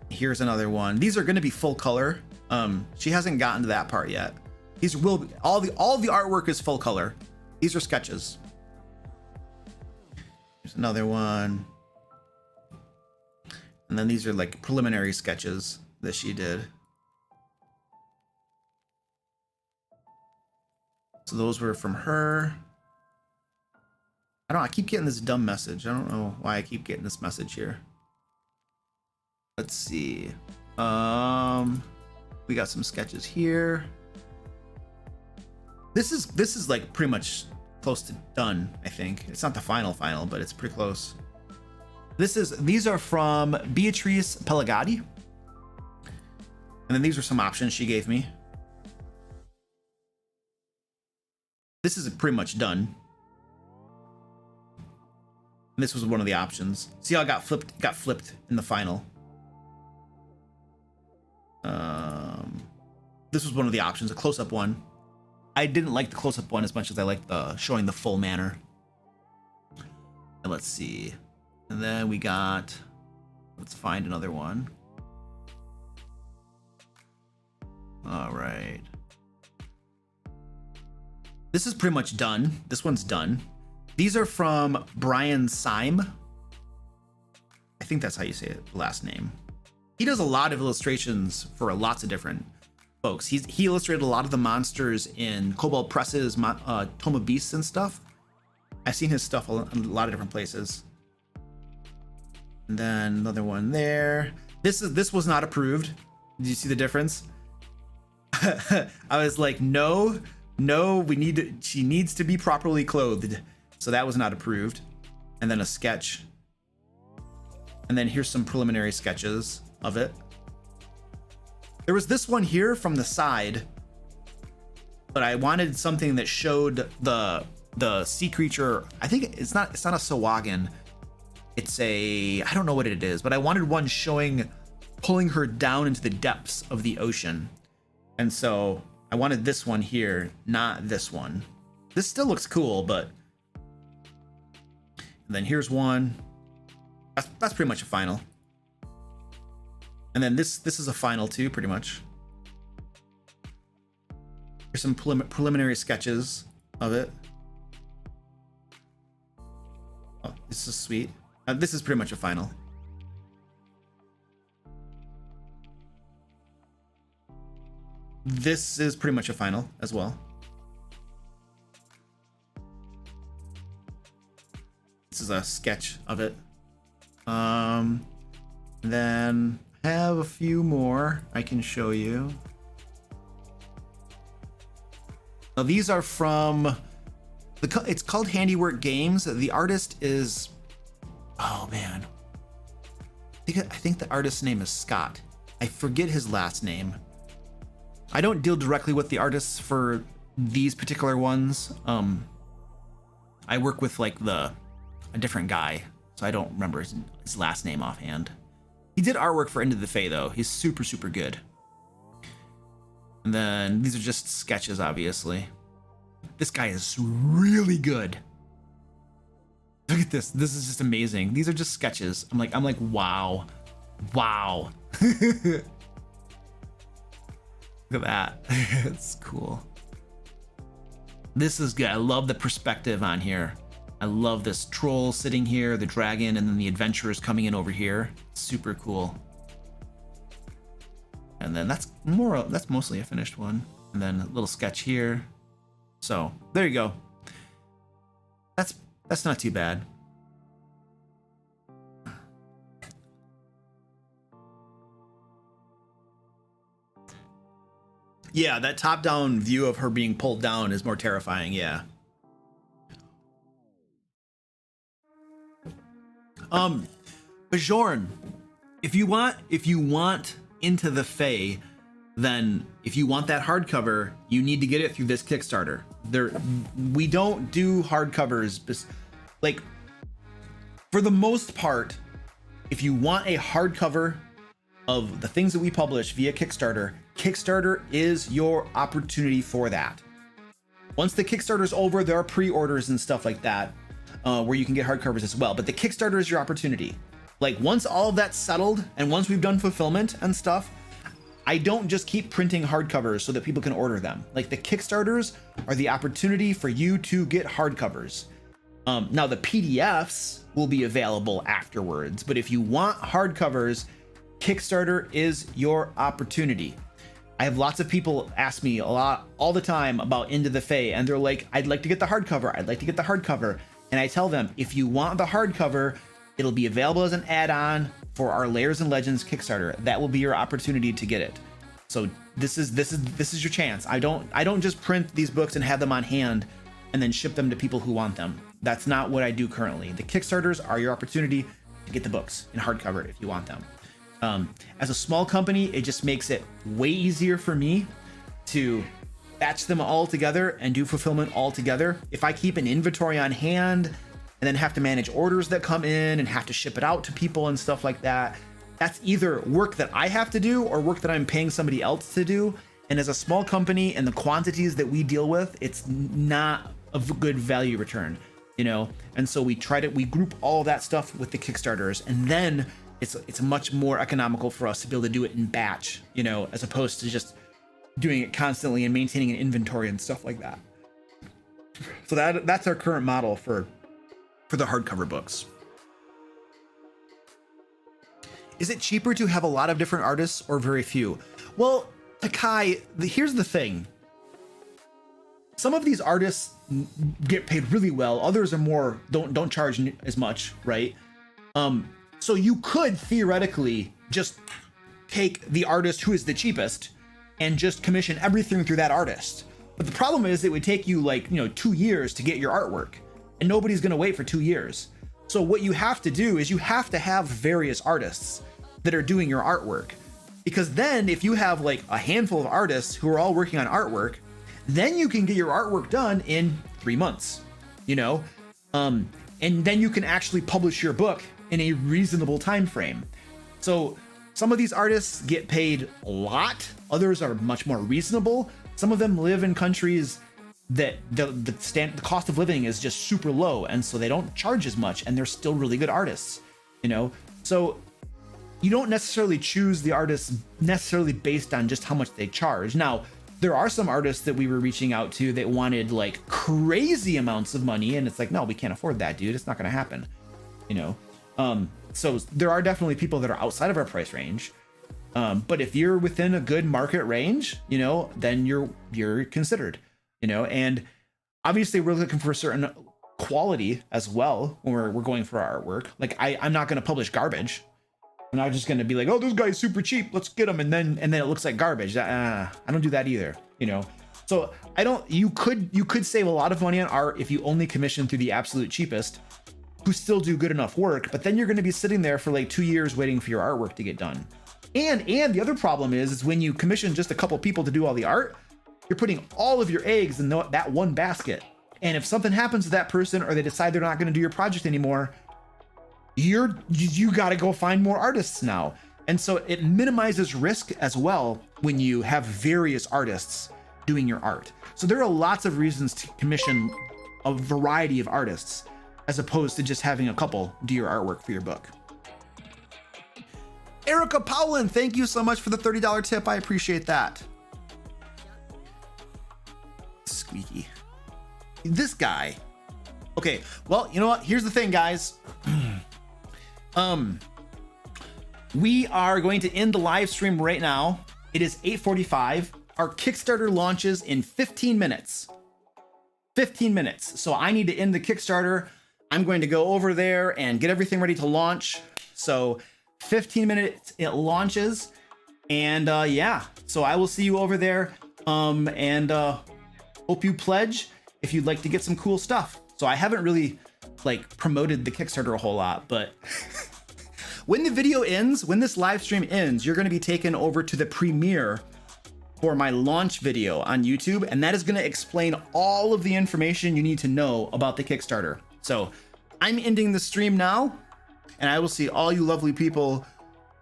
Here's another one. These are going to be full color. She hasn't gotten to that part yet. These will be, all the artwork is full color. These are sketches. Here's another one. And then these are like preliminary sketches that she did. So those were from her. I keep getting this dumb message. I don't know why I keep getting this message here. Let's see. We got some sketches here. This is like pretty much close to done, I think. It's not the final, but it's pretty close. These are from Beatrice Pelagati. And then these are some options she gave me. This is pretty much done. And this was one of the options. See how it got flipped in the final. This was one of the options, a close-up one. I didn't like the close-up one as much as I liked showing the full manner. And let's see. And then we got, let's find another one. All right. This is pretty much done. This one's done. These are from Brian Syme. I think that's how you say it, last name. He does a lot of illustrations for lots of different folks. He illustrated a lot of the monsters in Cobalt Press's Tome of Beasts and stuff. I've seen his stuff in a lot of different places. And then another one there. This was not approved. Did you see the difference? I was like, no, she needs to be properly clothed. So that was not approved. And then a sketch. And then here's some preliminary sketches of it. There was this one here from the side, but I wanted something that showed the sea creature. I think it's not a Sahuagin. It's I don't know what it is, but I wanted one pulling her down into the depths of the ocean. And so I wanted this one here, not this one. This still looks cool, but. And then here's one. That's pretty much a final. And then this is a final too, pretty much. Here's some preliminary sketches of it. Oh, this is sweet. This is pretty much a final. This is pretty much a final as well. This is a sketch of it. Then I have a few more I can show you. Now these are from it's called Handiwork Games. The artist is, oh man, I think the artist's name is Scott. I forget his last name. I don't deal directly with the artists for these particular ones. I work with like a different guy, so I don't remember his last name offhand. He did artwork for Into the Fae though. He's super, super good. And then these are just sketches, obviously. This guy is really good. Look at this. This is just amazing. These are just sketches. I'm like, wow. Wow. Look at that. It's cool. This is good. I love the perspective on here. I love this troll sitting here, the dragon, and then the adventurers coming in over here. Super cool. And then that's mostly a finished one. And then a little sketch here. So there you go. That's not too bad. Yeah, that top-down view of her being pulled down is more terrifying, yeah. Bajorn, if you want Into the Fae, then if you want that hardcover, you need to get it through this Kickstarter. We don't do hardcovers, like, for the most part. If you want a hardcover of the things that we publish via Kickstarter, Kickstarter is your opportunity for that. Once the Kickstarter's over, there are pre-orders and stuff like that, where you can get hardcovers as well. But the Kickstarter is your opportunity. Like, once all of that's settled and once we've done fulfillment and stuff, I don't just keep printing hardcovers so that people can order them. Like, the Kickstarters are the opportunity for you to get hardcovers. Now the PDFs will be available afterwards, but if you want hardcovers, Kickstarter is your opportunity. I have lots of people ask me all the time about Into the Fae, and they're like, I'd like to get the hardcover. I'd like to get the hardcover. And I tell them, if you want the hardcover, it'll be available as an add-on for our Lairs and Legends Kickstarter. That will be your opportunity to get it. So this is your chance. I don't just print these books and have them on hand and then ship them to people who want them. That's not what I do currently. The Kickstarters are your opportunity to get the books in hardcover if you want them. As a small company, it just makes it way easier for me to batch them all together and do fulfillment all together. If I keep an inventory on hand and then have to manage orders that come in and have to ship it out to people and stuff like that, that's either work that I have to do or work that I'm paying somebody else to do. And as a small company and the quantities that we deal with, it's not a good value return, you know? And so we group all that stuff with the Kickstarters, and then it's much more economical for us to be able to do it in batch, you know, as opposed to just doing it constantly and maintaining an inventory and stuff like that. So that's our current model for the hardcover books. Is it cheaper to have a lot of different artists or very few? Well, Takai, here's the thing. Some of these artists get paid really well. Others are more, don't charge as much, right? So you could theoretically just take the artist who is the cheapest and just commission everything through that artist. But the problem is it would take you 2 years to get your artwork, and nobody's gonna wait for 2 years. So what you have to do is you have to have various artists that are doing your artwork, because then if you have like a handful of artists who are all working on artwork, then you can get your artwork done in 3 months, you know? And then you can actually publish your book in a reasonable time frame. So some of these artists get paid a lot, others are much more reasonable. Some of them live in countries that the cost of living is just super low, and so they don't charge as much, and they're still really good artists, you know? So you don't necessarily choose the artists necessarily based on just how much they charge. Now, there are some artists that we were reaching out to that wanted like crazy amounts of money, and it's like, no, we can't afford that, dude. It's not going to happen, you know? So there are definitely people that are outside of our price range. But if you're within a good market range, you know, then you're considered, you know, and obviously we're looking for a certain quality as well when we're going for our artwork. Like I'm not going to publish garbage. I'm not just going to be like, oh, this guy's super cheap, let's get him. And then it looks like garbage. I don't do that either, you know? So you could save a lot of money on art if you only commission through the absolute cheapest, who still do good enough work, but then you're going to be sitting there for like 2 years waiting for your artwork to get done. And the other problem is when you commission just a couple people to do all the art, you're putting all of your eggs in that one basket. And if something happens to that person, or they decide they're not going to do your project anymore, you got to go find more artists now. And so it minimizes risk as well when you have various artists doing your art. So there are lots of reasons to commission a variety of artists, as opposed to just having a couple do your artwork for your book. Erica Powlin, thank you so much for the $30 tip. I appreciate that. Squeaky. This guy. Okay, well, you know what? Here's the thing, guys. We are going to end the live stream right now. It is 8:45. Our Kickstarter launches in 15 minutes. 15 minutes. So I need to end the Kickstarter. I'm going to go over there and get everything ready to launch. So 15 minutes it launches, and yeah, so I will see you over there, and hope you pledge if you'd like to get some cool stuff. So I haven't really like promoted the Kickstarter a whole lot, but when the video ends, when this live stream ends, you're going to be taken over to the premiere for my launch video on YouTube, and that is going to explain all of the information you need to know about the Kickstarter. So I'm ending the stream now, and I will see all you lovely people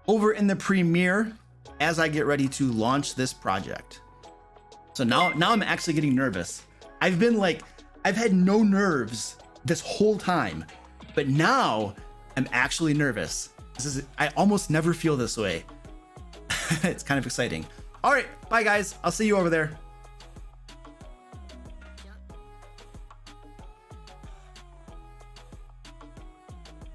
over in the premiere as I get ready to launch this project. So now I'm actually getting nervous. I've had no nerves this whole time, but now I'm actually nervous. I almost never feel this way. It's kind of exciting. All right, bye guys. I'll see you over there.